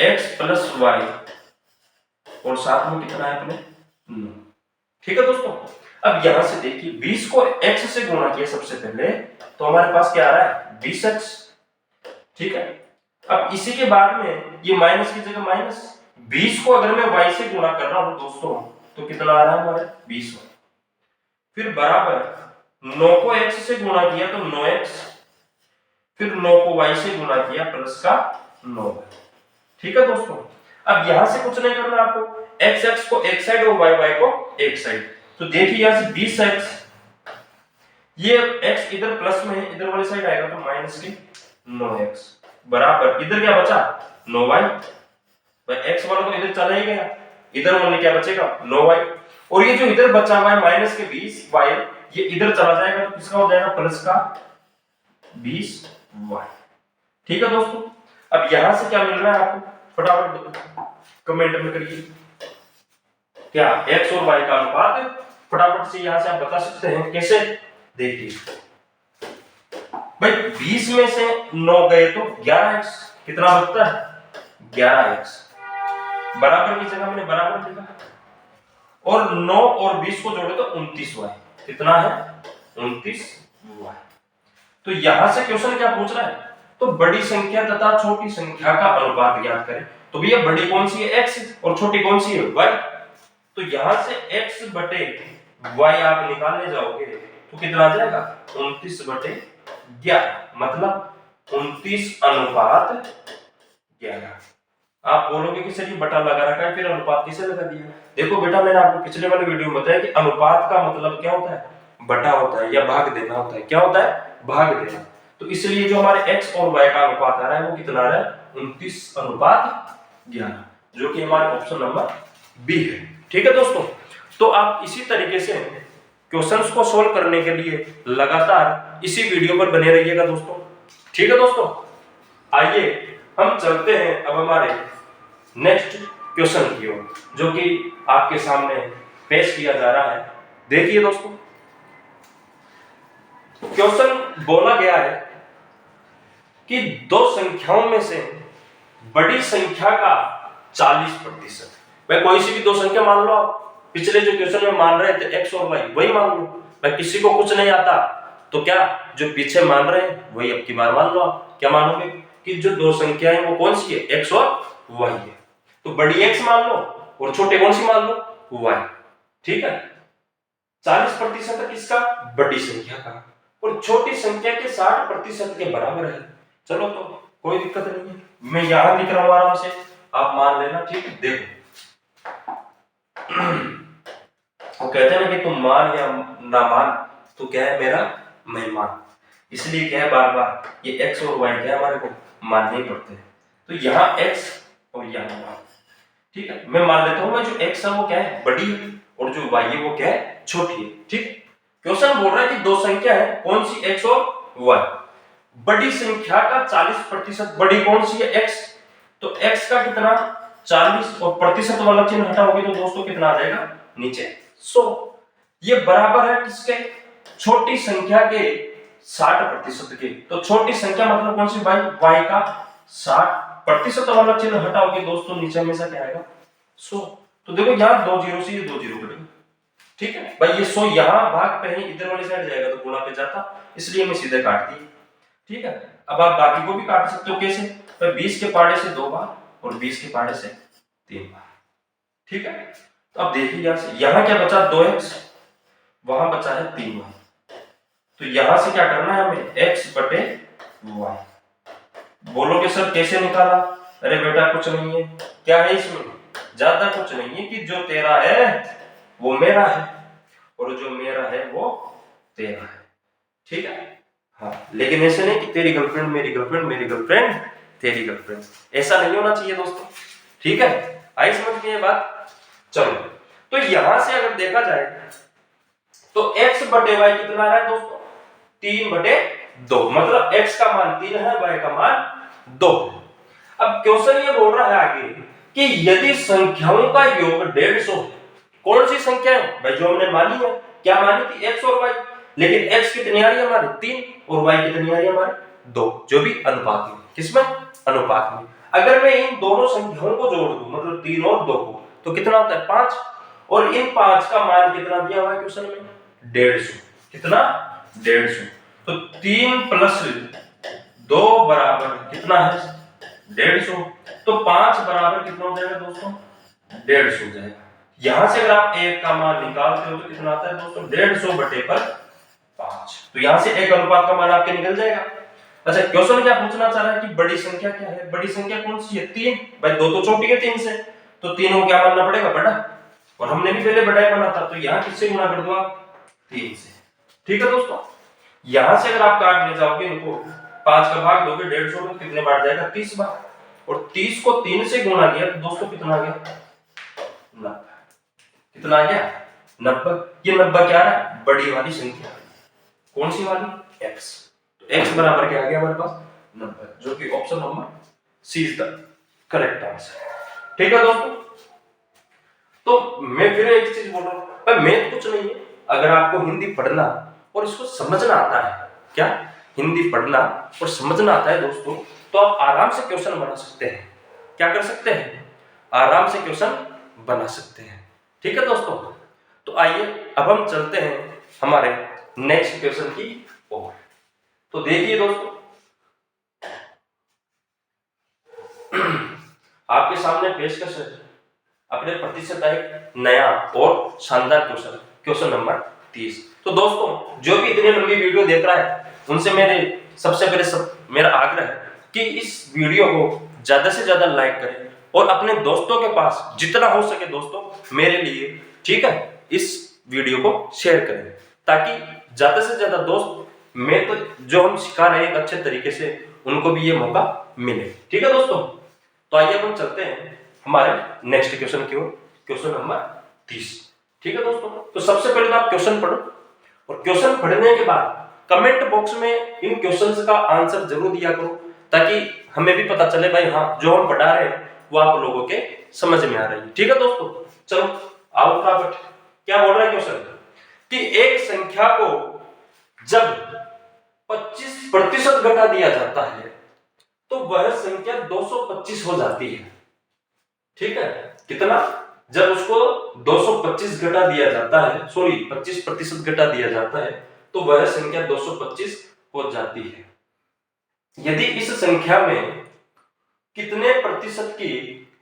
x प्लस y, और साथ में कितना है अपने 9। ठीक है दोस्तों, अब यहां से देखिए 20 को x से गुणा किया सबसे पहले, तो हमारे पास क्या आ रहा है 20x। ठीक है, अब इसी के बाद में ये माइनस की जगह माइनस, 20 को अगर मैं y से गुणा कर रहा हूं दोस्तों तो कितना आ रहा है हमारे 20। फिर बराबर 9 को x से गुणा किया तो 9x, फिर 9 को y से गुणा किया प्लस का 9। ठीक है दोस्तों, अब यहां से कुछ नहीं करना आपको, x x को एक साइड और y y को एक साइड। तो देखिए यहां से 20x, ये x इधर प्लस में है, इधर वाली साइड आएगा तो माइनस के 9x बराबर इधर क्या बचा 9y। भाई x वाला तो इधर चला ही गया, इधर वाले क्या बचेगा 9y, और ये जो इधर बचा हुआ है माइनस के 20y ये इधर चला जाएगा तो किसका हो जाएगा प्लस का 20y। ठीक है दोस्तों, अब यहां से क्या मिल रहा है आपको फटाफट कमेंट में करिए, क्या x और y का अनुपात, फटाफट से यहां से आप बता सकते हैं कैसे। देखिए भाई 20 में से 9 गए तो 11x, कितना बचता है 11x, बराबर की जगह मैंने बराबर लिखा, और 9 और 20 को जोड़े तो 29y, कितना है 29y। तो यहां से क्वेश्चन क्या पूछ रहा है, तो बड़ी संख्या तथा छोटी संख्या का अनुपात ज्ञात करें। तो भैया बड़ी कौन सी है x और छोटी कौन सी है y, तो यहां से x बटे y आप निकालने जाओगे तो कितना आ जाएगा 29/11, मतलब 29 अनुपात 11। आप बोलोगे कि सर ये बटा लगा रखा है, फिर अनुपात किसे लगा दिया। देखो बेटा, मैंने आपको पिछले वाले वीडियो में बताया कि अनुपात का मतलब क्या होता है, बटा होता है या भाग देना होता है। क्या होता है, भाग देना। तो इसलिए जो हमारे x और y का अनुपात आ रहा है वो कितना आ रहा है 29/11, जो कि हमारे ऑप्शन नंबर बी है। ठीक है दोस्तों, तो आप इसी तरीके से क्वेश्चंस को सोल्व करने के लिए लगातार इसी वीडियो पर बने रहिएगा दोस्तों। ठीक है दोस्तों, आइए हम चलते हैं अब हमारे नेक्स्ट क्वेश्चन की ओर, जो कि आपके सामने पेश किया जा रहा है। देखिए दोस्तों, क्वेश्चन बोला गया है कि दो संख्याओं में से बड़ी संख्या का 40%, भाई कोई सी भी दो संख्या मान लो आप, पिछले जो क्वेश्चन में मान रहे थे x और y वही मान लो। भाई किसी को कुछ नहीं आता तो क्या, जो पीछे मान रहे हैं वही अब की बार मान लो। आप क्या मानोगे कि जो दो संख्याएं वो कौन सी है, x और y है, तो बड़ी x मान लो और छोटे कौन सी मान लो, y। ठीक है, 40% किसका, बड़ी संख्या का, और छोटी संख्या के 60% के बराबर है। चलो तो कोई दिक्कत नहीं है, मैं यहां लिख रहा हूं आराम से, आप मान लेना। ठीक है, देखो वो कहते हैं ना कि तुम मान या ना मान तो क्या है मेरा मेहमान, इसलिए क्या है बार बार ये x और y क्या है हमारे को मानने ही पड़ते हैं। तो यहाँ x और यहाँ y, ठीक है, मैं मान लेता हूँ जो x है वो क्या है बड़ी है और जो y है वो क्या है छोटी है। ठीक, क्वेश्चन बोल रहा है कि दो संख्या है, कौन सी, x और y। बड़ी संख्या का 40%, बड़ी कौन सी है, x, तो x का कितना 40 और प्रतिशत वाला चिन्ह हटाओगे तो दोस्तों कितना आ जाएगा नीचे 100। ये बराबर है किसके, छोटी संख्या के 60% के। तो छोटी संख्या मतलब कौन सी भाई, y का 60% वाला चिन्ह हटाओगे दोस्तों नीचे हमेशा क्या आएगा 100। तो देखो यहाँ 2 जीरो से ये 2 जीरो कटेगा। ठीक है भाई, ये 100 यहाँ भाग पे ही इधर वाली साइड जाएगा तो गुणा पे जाता, इसलिए मैं सीधे काट दी। ठीक है, अब आप बाकी को भी काट सकते हो, कैसे, तो 20 के पाड़े से 2 बार और 20 के पाड़े से 3 बार। ठीक है, तो अब देखिए यहाँ क्या बचा 2x, वहां बचा है 3y, तो यहां से क्या करना है हमें x बटे y। बोलोगे सर कैसे निकाला, अरे बेटा कुछ नहीं है, क्या है इसमें, ज्यादा कुछ नहीं है कि जो तेरा है वो मेरा है और जो मेरा है वो तेरा है। ठीक है, हाँ, लेकिन ऐसे नहीं कि तेरी गर्लफ्रेंड मेरी गर्लफ्रेंड, मेरी गर्लफ्रेंड तेरी गर्लफ्रेंड, ऐसा नहीं होना चाहिए दोस्तों। ठीक है, आई समझ में ये बात। चलो, तो यहां से अगर देखा जाए तो x बटे y कितना है दोस्तों 3/2, मतलब x का मान 3 है, y का मान 2 है। अब क्वेश्चन ये बोल रहा है आगे कि यदि संख्याओं का योग 150 है, कौन सी संख्या है भाई, जो हमने मानी है, क्या मानी थी x और y, लेकिन x कितनी आ रही है हमारी 3 और y कितनी आ रही है हमारे 2, जो भी अनुपात में, किसमें, अनुपात में। अगर मैं इन दोनों संख्याओं को जोड़ दूं, मतलब 3 और 2 को, तो कितना होता है 5, और इन 5 का मान कितना दिया हुआ है क्वेश्चन में 150, कितना 150, तो 3 + 2 बराबर कितना है 150, तो 5 बराबर कितना हो जाएगा दोस्तों 150 हो जाएगा। यहां से अगर आप एक का मान निकालते हो तो कितना आता है दोस्तों 150/5, तो यहां से एक अनुपात का मान आपके निकल जाएगा। अच्छा, क्वेश्चन क्या पूछना चाह रहा है कि बड़ी संख्या क्या है, बड़ी संख्या कौन सी है 3, भाई 2 तो छोटी है 3 से, तो 3 को क्या मानना पड़ेगा बड़ा, और हमने भी पहले बड़ा ही माना था, तो यहां किससे गुणा कर दो आप 3 से। ठीक है दोस्तों, यहां से अगर आप काटने जाओगे इनको 5 का भाग दोगे 150 में, कितने बार जाएगा 30 बार, और 30 को 3 से गुणा किया तो दोस्तों कितना आ गया 90, कितना आ गया 90। ये 90 क्या है, बड़ी वाली संख्या, कौन सी वाली x, तो x बराबर क्या आ गया हमारे पास 90, जो कि option number C is the correct answer. ठीक है दोस्तों, तो मैं फिर एक चीज बोल रहा हूं, मैथ कुछ नहीं है, अगर आपको हिंदी पढ़ना और इसको समझना आता है, क्या हिंदी पढ़ना और समझना आता है दोस्तों, तो आप आराम से क्वेश्चन बना सकते हैं। क्या कर सकते हैं? आराम से क्वेश्चन बना सकते हैं। ठीक है दोस्तों, तो आइए अब हम चलते हैं हमारे नेक्स्ट क्वेश्चन की ओर। तो देखिए दोस्तों, आपके सामने पेशकश है अपने प्रतिशत का एक नया और शानदार क्वेश्चन, क्वेश्चन नंबर 30। तो दोस्तों, जो भी इतनी लंबी वीडियो देख रहा है उनसे सबसे पहले मेरा आग्रह है कि इस वीडियो को ज्यादा से ज्यादा लाइक करें और अपने दोस्तों के पास जितना हो सके दोस्तों मेरे लिए, ठीक है, इस वीडियो को शेयर करें, ताकि ज्यादा से ज्यादा दोस्त मैं तो जो हम सिखा रहे हैं अच्छे तरीके से उनको भी ये मौका मिले। ठीक है दोस्तों, तो आइए हम चलते हैं हमारे नेक्स्ट क्वेश्चन की ओर, क्वेश्चन नंबर 30। ठीक है दोस्तों, तो सबसे पहले तो आप क्वेश्चन पढ़ो और क्वेश्चन पढ़ने के बाद कमेंट बॉक्स में इन क्वेश्चंस का आंसर जरूर दिया करो, ताकि हमें भी पता चले भाई हाँ जो हम पढ़ा रहे हैं वो आप लोगों के समझ में आ रही है। ठीक है दोस्तों, चलो आओ फटाफट। क्या बोल रहा है क्वेश्चन कि एक संख्या को जब 25% घटा दिया जाता है तो वह संख्या 225 हो जाती है। ठीक है, कितना? जब उसको 225 घटा दिया जाता है, सॉरी 25% घटा दिया जाता है तो वह संख्या 225 हो जाती है। यदि इस संख्या में कितने प्रतिशत की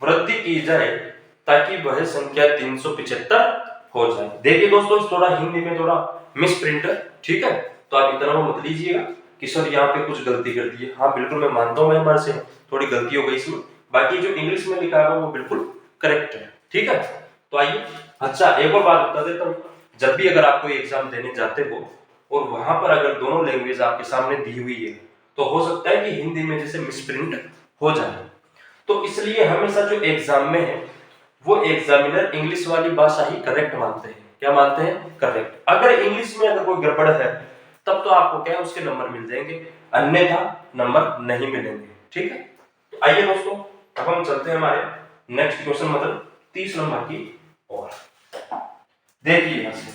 वृद्धि की जाए ताकि वह संख्या 375 हो जाए? देखिए दोस्तों, थोड़ा हिंदी में थोड़ा मिस प्रिंट है, ठीक है, तो आप इतना मत लीजिएगा कि सर यहाँ पे कुछ गलती कर दी है। हाँ बिल्कुल, मैं मानता हूँ मेरे से थोड़ी गलती हो गई इसमें, बाकी जो इंग्लिश में लिखा है वो बिल्कुल करेक्ट है। ठीक है, तो आइए, अच्छा एक और बात बता देता हूँ, जब भी अगर आप कोई एग्जाम देने जाते हो और वहां पर अगर दोनों लैंग्वेज आपके सामने दी हुई है तो हो सकता है कि हिंदी में जैसे मिसप्रिंट हो जाए, तो इसलिए हमेशा जो एग्जाम में है वो एग्जामिनर इंग्लिश वाली भाषा ही करेक्ट मानते हैं। क्या मानते हैं? करेक्ट। अगर इंग्लिश में अगर कोई गड़बड़ है तब तो आपको क्या है उसके नंबर मिल जाएंगे, अन्यथा नंबर नहीं मिलेंगे। ठीक है, तो आइए दोस्तों, अब हम चलते हैं हमारे नेक्स्ट क्वेश्चन मतलब 30 नंबर की ओर। देखिए यहां से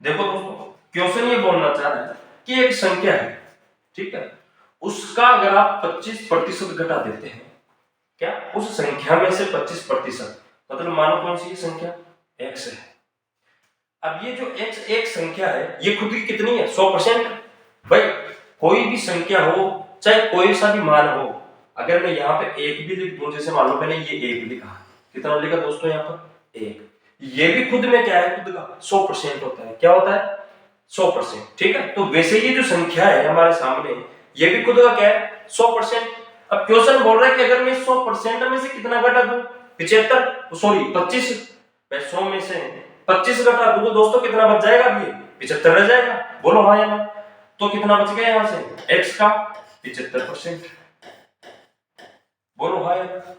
देखो दोस्तों, क्वेश्चन ये बोलना चाह रहा है कि एक संख्या है, ठीक है, उसका अगर आप 25% घटा देते हैं, क्या उस संख्या में से 25%, मतलब मानो कौन सी संख्या? x है। अब ये जो x एक संख्या है ये खुद की कितनी है? 100%। भाई कोई भी संख्या हो चाहे कोई सा भी मान हो, अगर मैं यहाँ पे एक भी लिख दूं, जैसे मान लो मैंने ये एक लिखा, कितना लिखा दोस्तों यहाँ पर? एक। ये भी खुद में क्या है? खुद का 100% होता है। क्या होता है? 100%। ठीक है, तो वैसे ये जो संख्या है हमारे सामने ये भी खुद का क्या है? 100%। अब क्वेश्चन बोल रहा है कि अगर मैं 100% में से कितना घटा दूं? 75, सॉरी 25। मैं 100 में से 25 घटा दूं तो दोस्तों कितना बच जाएगा? अभी 75 रह जाएगा। बोलो हाँ या ना? तो कितना बच गया यहाँ से? x का 75%। बोलो हाँ या ना?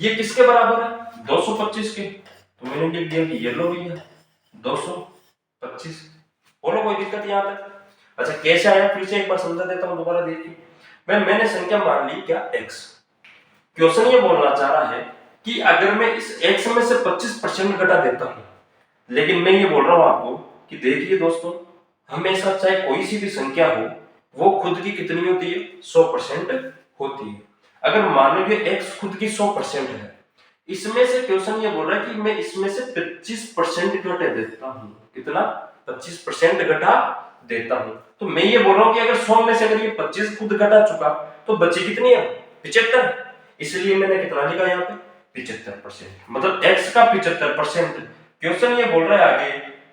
ये किसके बराबर है? 225 के। तो मैंने लिख दिया कि ये लो भैया 225। बोलो कोई दिक्कत यहाँ तक? अच्छा कैसे आया फिर से एक बार समझा देता हूँ, दोबारा देखिए। मैंने संख्या मान ली क्या? x। क्वेश्चन ये बोलना चाह रहा है कि अगर मैं इस x में से 25% घटा देता हूं, लेकिन मैं ये बोल रहा हूं आपको कि देखिए दोस्तों, हमेशा चाहे कोई सी भी संख्या हो वो खुद की कितनी होती है? 100% होती है। अगर मान लीजिए x खुद की 100% है, इसमें से क्वेश्चन ये बोल रहा है कि मैं इसमें से 25% घटा देता हूं। कितना? 25% घटा देता हूं। तो मैं ये बोल रहा हूं कि अगर 100 में से अगर ये 25 खुद घटा चुका तो बची कितनी है? 75। इसलिए मैंने कितना लिखा यहाँ पे? 75%। मतलब x का 75%। क्वेश्चन ये बोल रहा है आगे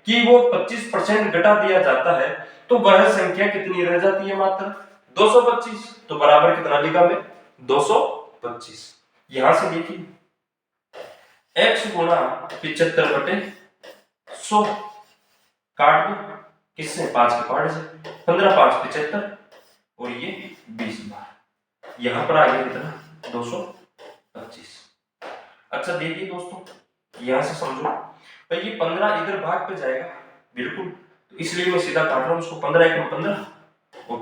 कि वो 25% घटा दिया जाता है तो वह संख्या कितनी रह जाती है? मात्र 225। तो बराबर कितना लिखा मैं? 225। यहां से देखिए x गुणा 75/100 काट दो, किससे? 5 के पार्ट से। 15 5 75 और ये 20 बार। यहां पर आ गया कितना? 225। अच्छा देखिए दोस्तों, यहां से समझो भाई ये 15 इधर भाग पे जाएगा बिल्कुल, तो इसलिए मैं सीधा काट रहा हूं उसको। 15 1 15 और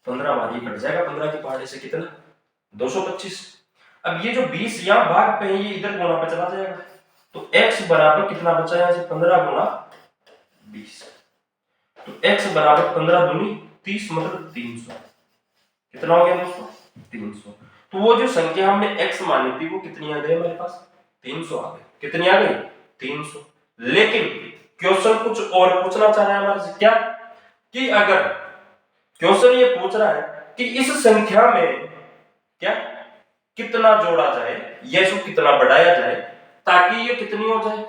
15 बार ये कट जाएगा 15 के पहाड़े से। कितना? 225। अब ये जो 20 यहाँ भाग पे है ये इधर गुणा पे चला जाएगा, तो x बराबर कितना बचा है? 15 गुणा 20। तो x बराबर 15 दूनी 30 मतलब 300। कितना हो गया दोस्तों? 300। तो वो जो संख्या हमने x मानी थी वो कितनी आ गई हमारे पास? 300 आ गई। कितनी आ गई? 300। लेकिन क्वेश्चन कुछ और पूछना चाह रहा है हमारे से, क्या कि अगर क्वेश्चन ये पूछ रहा है कि इस संख्या में क्या कितना जोड़ा जाए या इसको कितना बढ़ाया जाए ताकि ये कितनी हो जाए?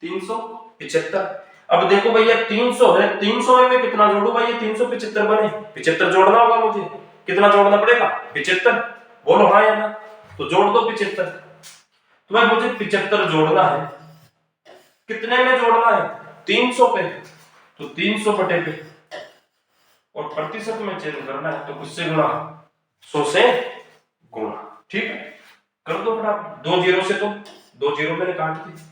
375। अब देखो भैया 300 है, 300 में मैं कितना जोड़ू भाई? 375 बने, 75 जोड़ना होगा मुझे। कितना जोड़ना पड़ेगा? 75। बोलो हाँ या ना? तो जोड़ दो 75। तो भाई मुझे 75 जोड़ना है, कितने में जोड़ना है? 300 पे। तो 300 बटे पे और प्रतिशत में चेंज करना है तो किससे गुणा? 100 से गुणा। ठीक है, कर दो फटाफट। 2 जीरो से तो 2 जीरो मैंने काट दी।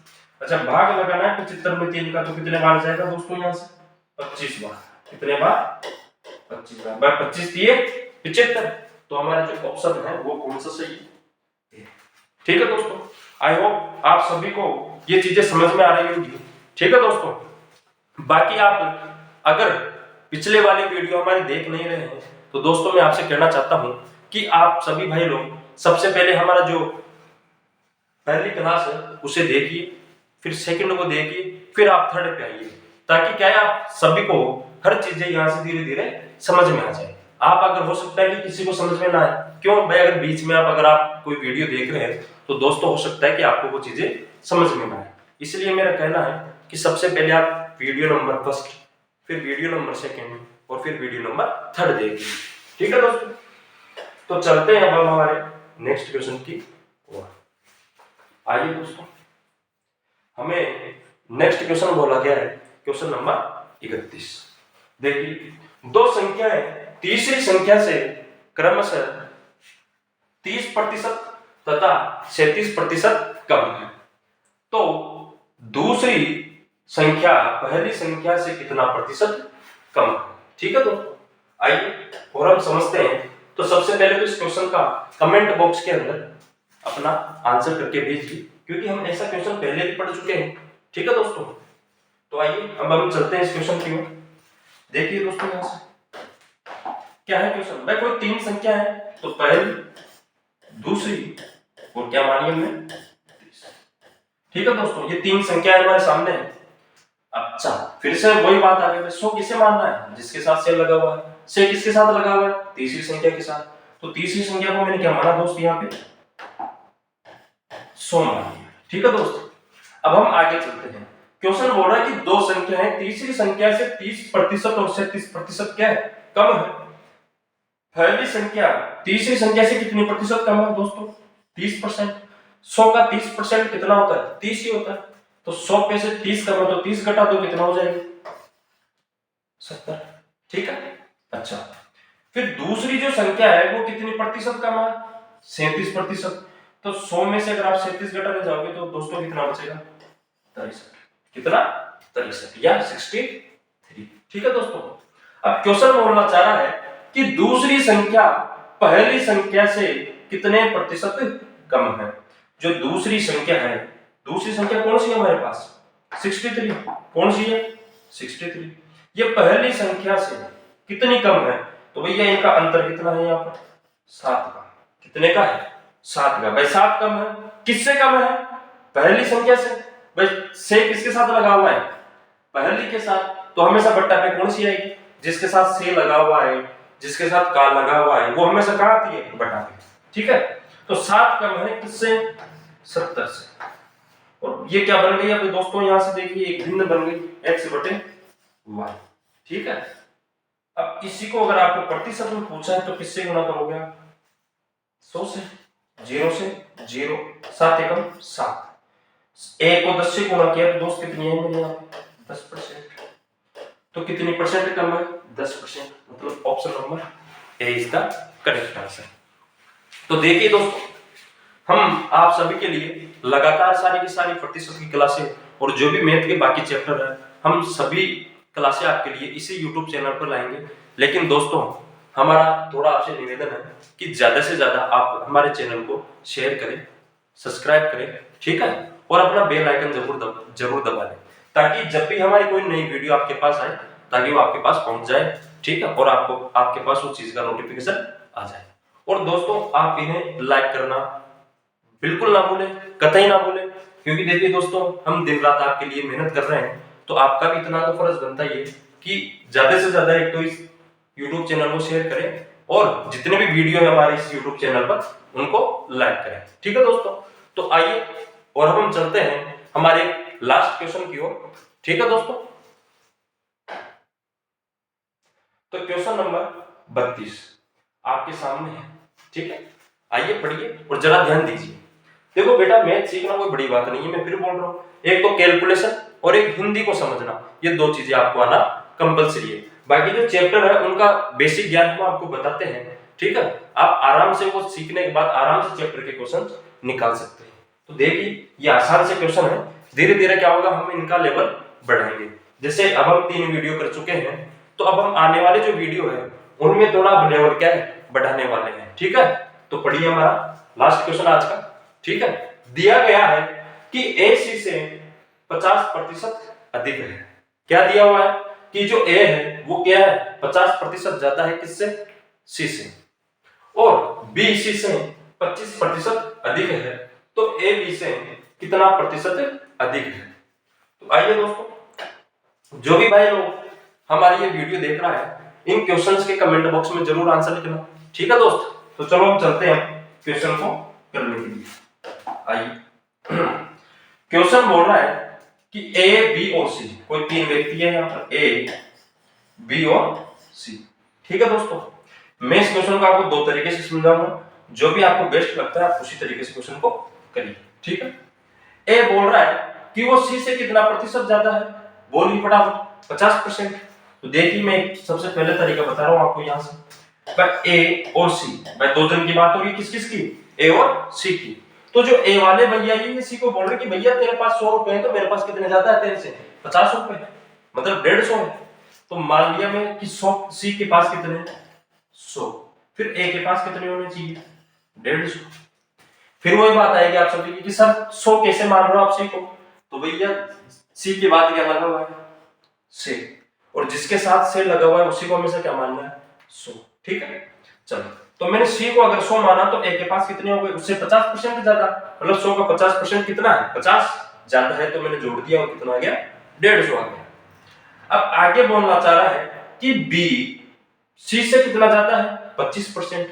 अच्छा, भाग लगाना है 75 में 3 का, तो कितने बार जाएगा दोस्तों? यहां से 25 बार। कितने बार? 25 बार। भाई 25 दिए 75। तो हमारा जो ऑप्शन है वो कौन सा सही है? ठीक है दोस्तों, आई होप आप सभी को ये चीजें समझ में आ रही होगी। ठीक है दोस्तों, बाकी आप अगर पिछले वाली वीडियो हमारी देख नहीं रहे हैं तो दोस्तों मैं आपसे कहना चाहता हूं कि आप सभी भाई लोग सबसे पहले हमारा जो पहली क्लास है उसे देखिए, फिर सेकंड को देखिए, फिर आप थर्ड पे आइए, ताकि क्या है आप सभी को हर चीजें यहाँ से धीरे धीरे समझ में आ जाए। आप अगर हो सकता है कि किसी को समझ में ना आए, क्यों भाई? अगर बीच में अगर आप कोई वीडियो देख रहे हैं तो दोस्तों हो सकता है कि आपको वो चीजें समझ में ना आए। इसलिए मेरा कहना है कि सबसे पहले आप वीडियो नंबर फर्स्ट, फिर वीडियो नंबर सेकंड और फिर वीडियो नंबर थर्ड देखिए। ठीक है दोस्तों, तो चलते हैं अब हमारे नेक्स्ट क्वेश्चन की ओर। आइए दोस्तों, हमें नेक्स्ट क्वेश्चन बोला गया है क्वेश्चन नंबर 31। देखिए, दो संख्याएं तीसरी संख्या से क्रमशः 30% तथा 37% कम है, तो दूसरी संख्या पहली संख्या से कितना प्रतिशत कम है? ठीक है दोस्तों, आइए और हम समझते हैं। तो सबसे पहले तो इस क्वेश्चन का कमेंट बॉक्स के अंदर अपना आंसर करके भेजिए, क्योंकि हम ऐसा क्वेश्चन पहले भी पढ़ चुके हैं। ठीक है दोस्तों, तो आइए अब हम चलते हैं इस क्वेश्चन की ओर। देखिए दोस्तों, यहां से क्या है क्वेश्चन? भाई कोई तीन संख्या है, तो पहली, दूसरी और क्या मानिए हमने? तीसरी। ठीक है दोस्तों, ये तीन संख्या हमारे सामने है। अच्छा, फिर से वही बात आ गई, 100 किसे मानना है? जिसके साथ से लगा हुआ है। से किसके साथ लगा हुआ है? तीसरी संख्या के साथ। तो तीसरी संख्या को मैंने क्या माना दोस्त? यहाँ पे 100 मान लिया। ठीक है दोस्त, अब हम आगे चलते हैं। क्वेश्चन बोल रहा है कि दो संख्या है, तीसरी संख्या से 30% और 37% क्या है? कम है। पहली संख्या तीसरी संख्या से कितनी प्रतिशत कम है दोस्तों? 30%। 100 का 30% कितना होता है? 30 ही होता है। तो 100 पे से 30 कम है तो 30 घटा दो, कितना हो जाएगा? 70। ठीक है, अच्छा, फिर दूसरी जो संख्या है वो कितनी प्रतिशत कम है? 37%। तो 100 में से अगर आप 37 घटाने जाओगे तो दोस्तों कितना बचेगा? 63। कितना? 63 या 63। ठीक है दोस्तों, अब क्वेश्चन बोलना चाह रहा है कि दूसरी संख्या पहली संख्या से कितने प्रतिशत कम है। जो दूसरी संख्या है, दूसरी संख्या कौन सी है हमारे पास? 63। कौन सी है? 63। ये पहली संख्या से कितनी कम है? तो भैया इनका अंतर कितना है? यहाँ पर 7 का। कितने का है? 7 का। भाई 7 कम है, किससे कम है? पहली संख्या से। भाई से किसके साथ लगा हुआ है? पहली के साथ। तो हमेशा बट्टा पे कौन सी आएगी? जिसके साथ से लगा हुआ है, जिसके साथ का लगा हुआ है, वो हमेशा कहां आती है? बट्टा पे। ठीक है, तो 7 कम है किससे? 70 से। और ये क्या बन गई? अब दोस्तों यहां से देखिए एक भिन्न बन गई, x बटे y। ठीक है, अब इसी को अगर आपको प्रतिशत में पूछा है तो किससे गुणा करोगे आप? 100 से। 0 से 0, 7 एकम 7। 1 को 10 से गुणा किया तो दोस्त कितनी है मेरे यहाँ पे? 10%। तो कितनी परसेंट कम है? 10%। मतलब option number A is the correct answer. तो देखिए दोस्तों, हम आप सभी के लिए लगातार सारी की सारी प्रतिशत की क्लासें और जो भी मैथ के बाकी चैप्टर है, हम सभी क्लासें आपके लिए इसी YouTube चैनल पर लाएंगे। लेकिन दोस्तों, हमारा थोड़ा आपसे निवेदन है कि ज्यादा से ज्यादा आप हमारे चैनल को शेयर करें, सब्सक्राइब करें। ठीक है, और अपना बेल आइकन जरूर दबा लें, ताकि जब भी हमारी कोई नई वीडियो आपके पास आए ताकि वो आपके पास पहुंच जाए, ठीक है, और आपको आपके पास उस चीज का नोटिफिकेशन आ जाए। और दोस्तों आप इन्हें लाइक करना बिल्कुल ना भूलें, कतई ना भूलें, क्योंकि देखिए दोस्तों हम दिन रात आपके लिए मेहनत कर रहे हैं, तो आपका भी इतना तो फर्ज बनता ही है कि ज्यादा से ज्यादा एक तो इस YouTube चैनल को शेयर करें और जितने भी वीडियो है हमारे इस YouTube चैनल पर उनको लाइक करें, ठीक है दोस्तों। तो आइए और हम चलते हैं हमारे लास्ट क्वेश्चन की ओर, ठीक है दोस्तों। तो क्वेश्चन नंबर 32 आपके सामने है, ठीक है, आइए पढ़िए और जरा ध्यान दीजिए। देखो बेटा मैथ सीखना कोई बड़ी बात नहीं है, मैं फिर बोल रहा हूँ, एक तो कैलकुलेशन और एक हिंदी को समझना, ये दो चीजें आपको आना कंपलसरी है। बाकी जो चैप्टर है उनका बेसिक ज्ञान हम आपको बताते हैं, ठीक है, आप आराम से वो सीखने के बाद आराम से चैप्टर के क्वेश्चन निकाल सकते हैं। तो देखिए ये आसान से क्वेश्चन है, धीरे धीरे क्या होगा हम इनका लेवल बढ़ाएंगे। जैसे अब हम 3 वीडियो कर चुके हैं, तो अब हम आने वाले जो वीडियो है उनमें थोड़ा लेवल क्या है बढ़ाने वाले हैं, ठीक है। तो पढ़िए हमारा लास्ट क्वेश्चन आज का, ठीक है। दिया गया है कि ए सी से 50% अधिक है। क्या दिया हुआ है कि जो ए है वो क्या है 50% ज्यादा है किससे, सी से, और बी सी से 25% अधिक है, तो ए बी से कितना प्रतिशत अधिक है। तो आइए दोस्तों जो भी भाई लोग हमारी ये वीडियो देख रहा है इन क्वेश्चंस के कमेंट बॉक्स में जरूर आंसर लिखना, ठीक है दोस्त। तो चलो हम चलते हैं क्वेश्चन को करने के लिए। आइए क्वेश्चन बोल रहा है कि ए बी और सी, कोई 3 व्यक्ति है यहाँ पर, ए बी और सी, ठीक है दोस्तों। मैं इस क्वेश्चन को आपको 2 तरीके से समझाऊंगा, जो भी आपको बेस्ट लगता है आप उसी तरीके से क्वेश्चन को करिए, ठीक है। ए बोल रहा है कि वो सी से कितना प्रतिशत ज्यादा है, बोलिए फटाफट 50%। तो देखिए मैं सबसे पहले तरीका बता रहा हूं आपको, यहां से ए और सी, भाई 2 जन की बात हो रही, किस किस की, ए और सी की। तो जो ए वाले भैया ये सी को बोल रहे कि भैया तेरे पास 100 रुपए है, तो मेरे पास कितने ज्यादा है तेरे से, 50 रुपए, मतलब 150 है। तो मान लिया मैं कि 100, सी के पास कितने 100, फिर ए के पास कितने होने चाहिए 150। फिर वही बात आएगी आप सभी की कि सर 100 कैसे मान रहे हो आप सी को, तो भैया सी के बाद क्या लगा हुआ है से, और जिसके साथ से लगा हुआ है उसी को हमेशा क्या मानना है 100, ठीक है। चलो तो मैंने सी को अगर 100 माना तो ए के पास कितने हो गए उससे 50% ज्यादा, मतलब 100 का 50% कितना है 50 ज्यादा है, तो मैंने जोड़ दिया और कितना आ गया 150 आ गया। अब आगे बोलना चाह रहा है कि बी सी से कितना ज्यादा है 25%,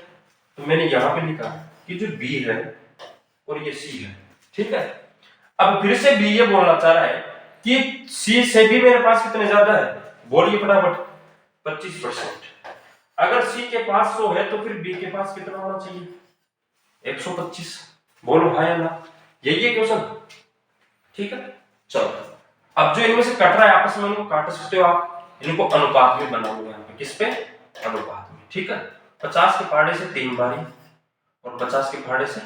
तो मैंने यहां पे लिखा कि जो बी है और ये सी है, ठीक है। अब फिर से बी ये बोलना चाह रहा है कि सी से भी मेरे पास कितने ज्यादा है, बोलिए फटाफट 25%। अगर सी के पास 100 है तो फिर बी के पास कितना होना चाहिए 125, बोलो हाँ या ना, यही है क्वेश्चन, ठीक है। चलो अब जो इनमें से कट रहा है आपस में उनको काट सकते हो आप, इनको अनुपात में बनाओगे यहाँ पे, किस पे अनुपात में, ठीक है। 50 के पहाड़े से 3 बारी और 50 के पहाड़े से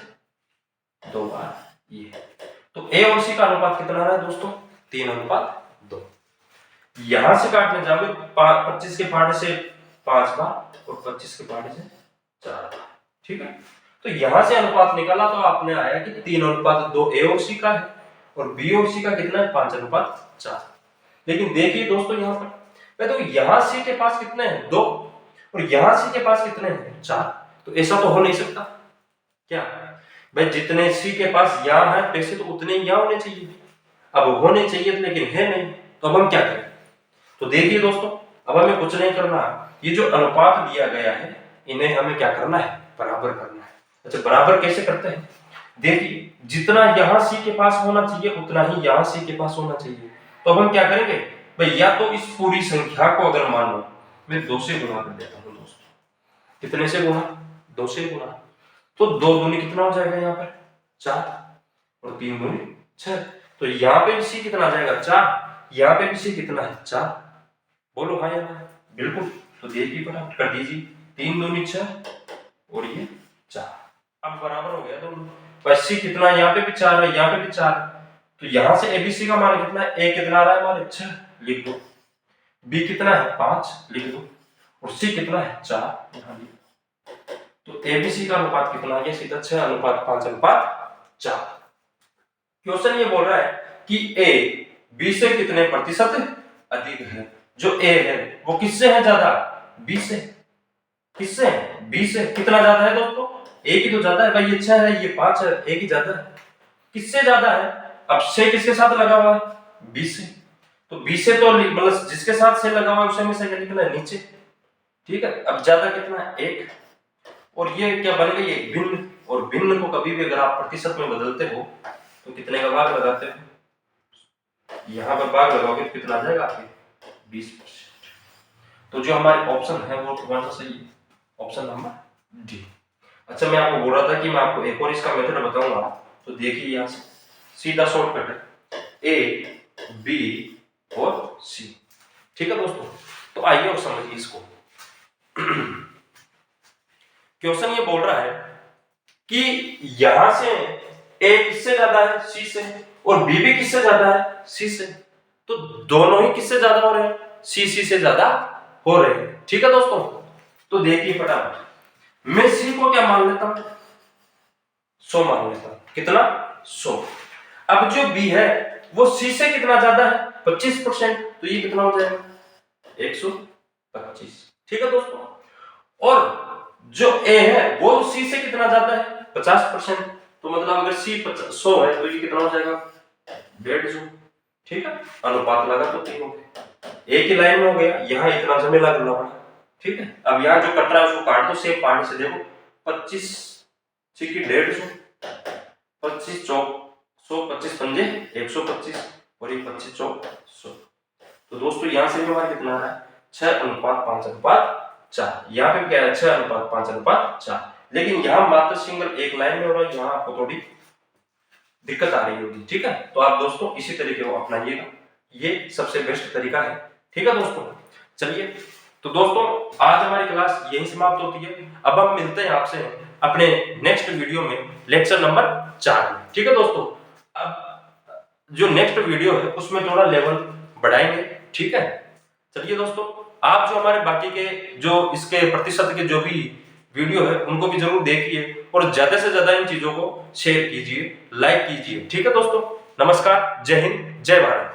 2 बार, ये तो ए और सी का अनुपात कितना रहा है दोस्तों 3:2। यहां से काटने जाओगे 25 के पहाड़े से 5 बार और 25 के पहाड़े से 4 बार, ठीक है। तो यहां से अनुपात निकाला तो आपने आया कि 3:2 ए और सी का है और बी और सी का कितना है 5:4। लेकिन देखिए दोस्तों यहाँ पर तो यहां सी के पास कितने हैं 2 और यहां सी के पास कितने हैं 4, तो ऐसा तो हो नहीं सकता। क्या भाई जितने सी के पास यहाँ है पैसे तो उतने ही यहाँ होने चाहिए, अब होने चाहिए लेकिन है नहीं, तो अब हम क्या करें। तो देखिए दोस्तों अब हमें कुछ नहीं करना, ये जो अनुपात दिया गया है इन्हें हमें क्या करना है बराबर करना है। अच्छा बराबर कैसे करते हैं, देखिए जितना यहाँ सी के पास होना चाहिए उतना ही यहाँ सी के पास होना चाहिए। तो अब हम क्या करेंगे भाई, या तो इस पूरी संख्या को अगर मानो मैं 2 से गुणा कर देता हूँ दोस्तों, कितने से गुणा 2 से गुणा, तो 2 दूनी कितना हो जाएगा यहाँ पर 4 और 3 दूनी 6, तो यहाँ पे भी सी कितना आ जाएगा 4, यहाँ पे भी सी कितना है 4, बोलो हाँ या ना, बिल्कुल। तो देखिए फटाफट कर दीजिए 3 दूनी 6 और ये 4, अब बराबर हो गया दोनों। तो सी कितना यहाँ पे भी 4 है यहाँ पे भी 4, तो यहाँ से एबीसी का मान कितना है, ए कितना आ रहा है हमारे 6 लिख दो, बी कितना है 5 लिख दो और सी कितना है 4 यहाँ लिख दो। तो एबीसी का अनुपात कितना आ गया सीधा 6:5:4। क्वेश्चन ये बोल रहा है कि ए बी से कितने प्रतिशत अधिक है, जो ए है वो किससे है ज्यादा, बी से। किससे, बी से। कितना ज्यादा है दोस्तों, ए की तो ज्यादा है भाई, अच्छा है ये 5 है, ए की ज्यादा है। किससे ज्यादा है, अब से किसके साथ लगा हुआ है, बी से। तो बी से तो मतलब जिसके साथ से लगा हुआ है उसे हमेशा क्या लिखना है, नीचे। ठीक है, अब ज्यादा कितना है, 1। और ये क्या बन गई, एक भिन्न। और भिन्न को कभी भी अगर आप प्रतिशत में बदलते हो तो कितने का भाग लगाते हो, यहां पर भाग लगाओगे तो कितना आ जाएगा आपके, 20%। तो जो हमारे ऑप्शन है वो कौन सा सही है, ऑप्शन नंबर डी। अच्छा, मैं आपको बोल रहा था कि मैं आपको एक और इसका मेथड बताऊंगा, तो देखिए यहां से सीधा शॉर्टकट है, ए बी और सी। ठीक है दोस्तों, तो आइए और समझिए इसको। क्वेश्चन ये बोल रहा है कि यहां से ए किससे ज्यादा है, सी से, और बी भी किससे ज्यादा है, सी से। तो दोनों ही किससे ज्यादा हो रहे हैं, सी से ज्यादा हो रहे हैं। ठीक है दोस्तों, तो देखिए फटाफट, मैं सी को क्या मान लेता हूं, 100 मान लेता हूं। कितना, 100। अब जो बी है वो सी से कितना ज्यादा है, 25%। तो ये कितना हो जाएगा, 125। ठीक है दोस्तों, और जो ए है वो सी से कितना ज्यादा है, 50%। तो मतलब अगर सी 100 है तो ये कितना हो जाएगा, 150। ठीक है, अनुपात लगा तो 3 हो गए, एक ही लाइन में हो गया, यहाँ इतना झमेला करना पड़ा। ठीक है, अब यहाँ जो कट रहा है उसको काट दो, सेम पार्ट से देखो, 25 सी की 150, 25 चौक 100, 25 पंजे 125, और ये 25 चौक 100। तो दोस्तों यहाँ से भी हमारा कितना आ रहा है, 6:5:4। यहाँ पे क्या है, 6:5:4। लेकिन यहाँ मात्र सिंगल एक लाइन में हो रहा है, यहाँ आपको थोड़ी दिक्कत आ रही होगी। ठीक है, तो आप दोस्तों इसी तरीके को अपनाइएगा, ये सबसे बेस्ट तरीका है। ठीक है दोस्तों, चलिए, तो दोस्तों आज हमारी क्लास यहीं समाप्त होती है। अब हम मिलते हैं आपसे अपने नेक्स्ट वीडियो में, लेक्चर नंबर 4 में। ठीक है दोस्तों, अब जो नेक्स्ट वीडियो है उसमें थोड़ा लेवल बढ़ाएंगे। ठीक है, चलिए दोस्तों, आप जो हमारे बाकी के जो इसके प्रतिशत के जो भी वीडियो है उनको भी जरूर देखिए, और ज्यादा से ज्यादा इन चीजों को शेयर कीजिए, लाइक कीजिए। ठीक है दोस्तों, नमस्कार, जय हिंद, जय भारत।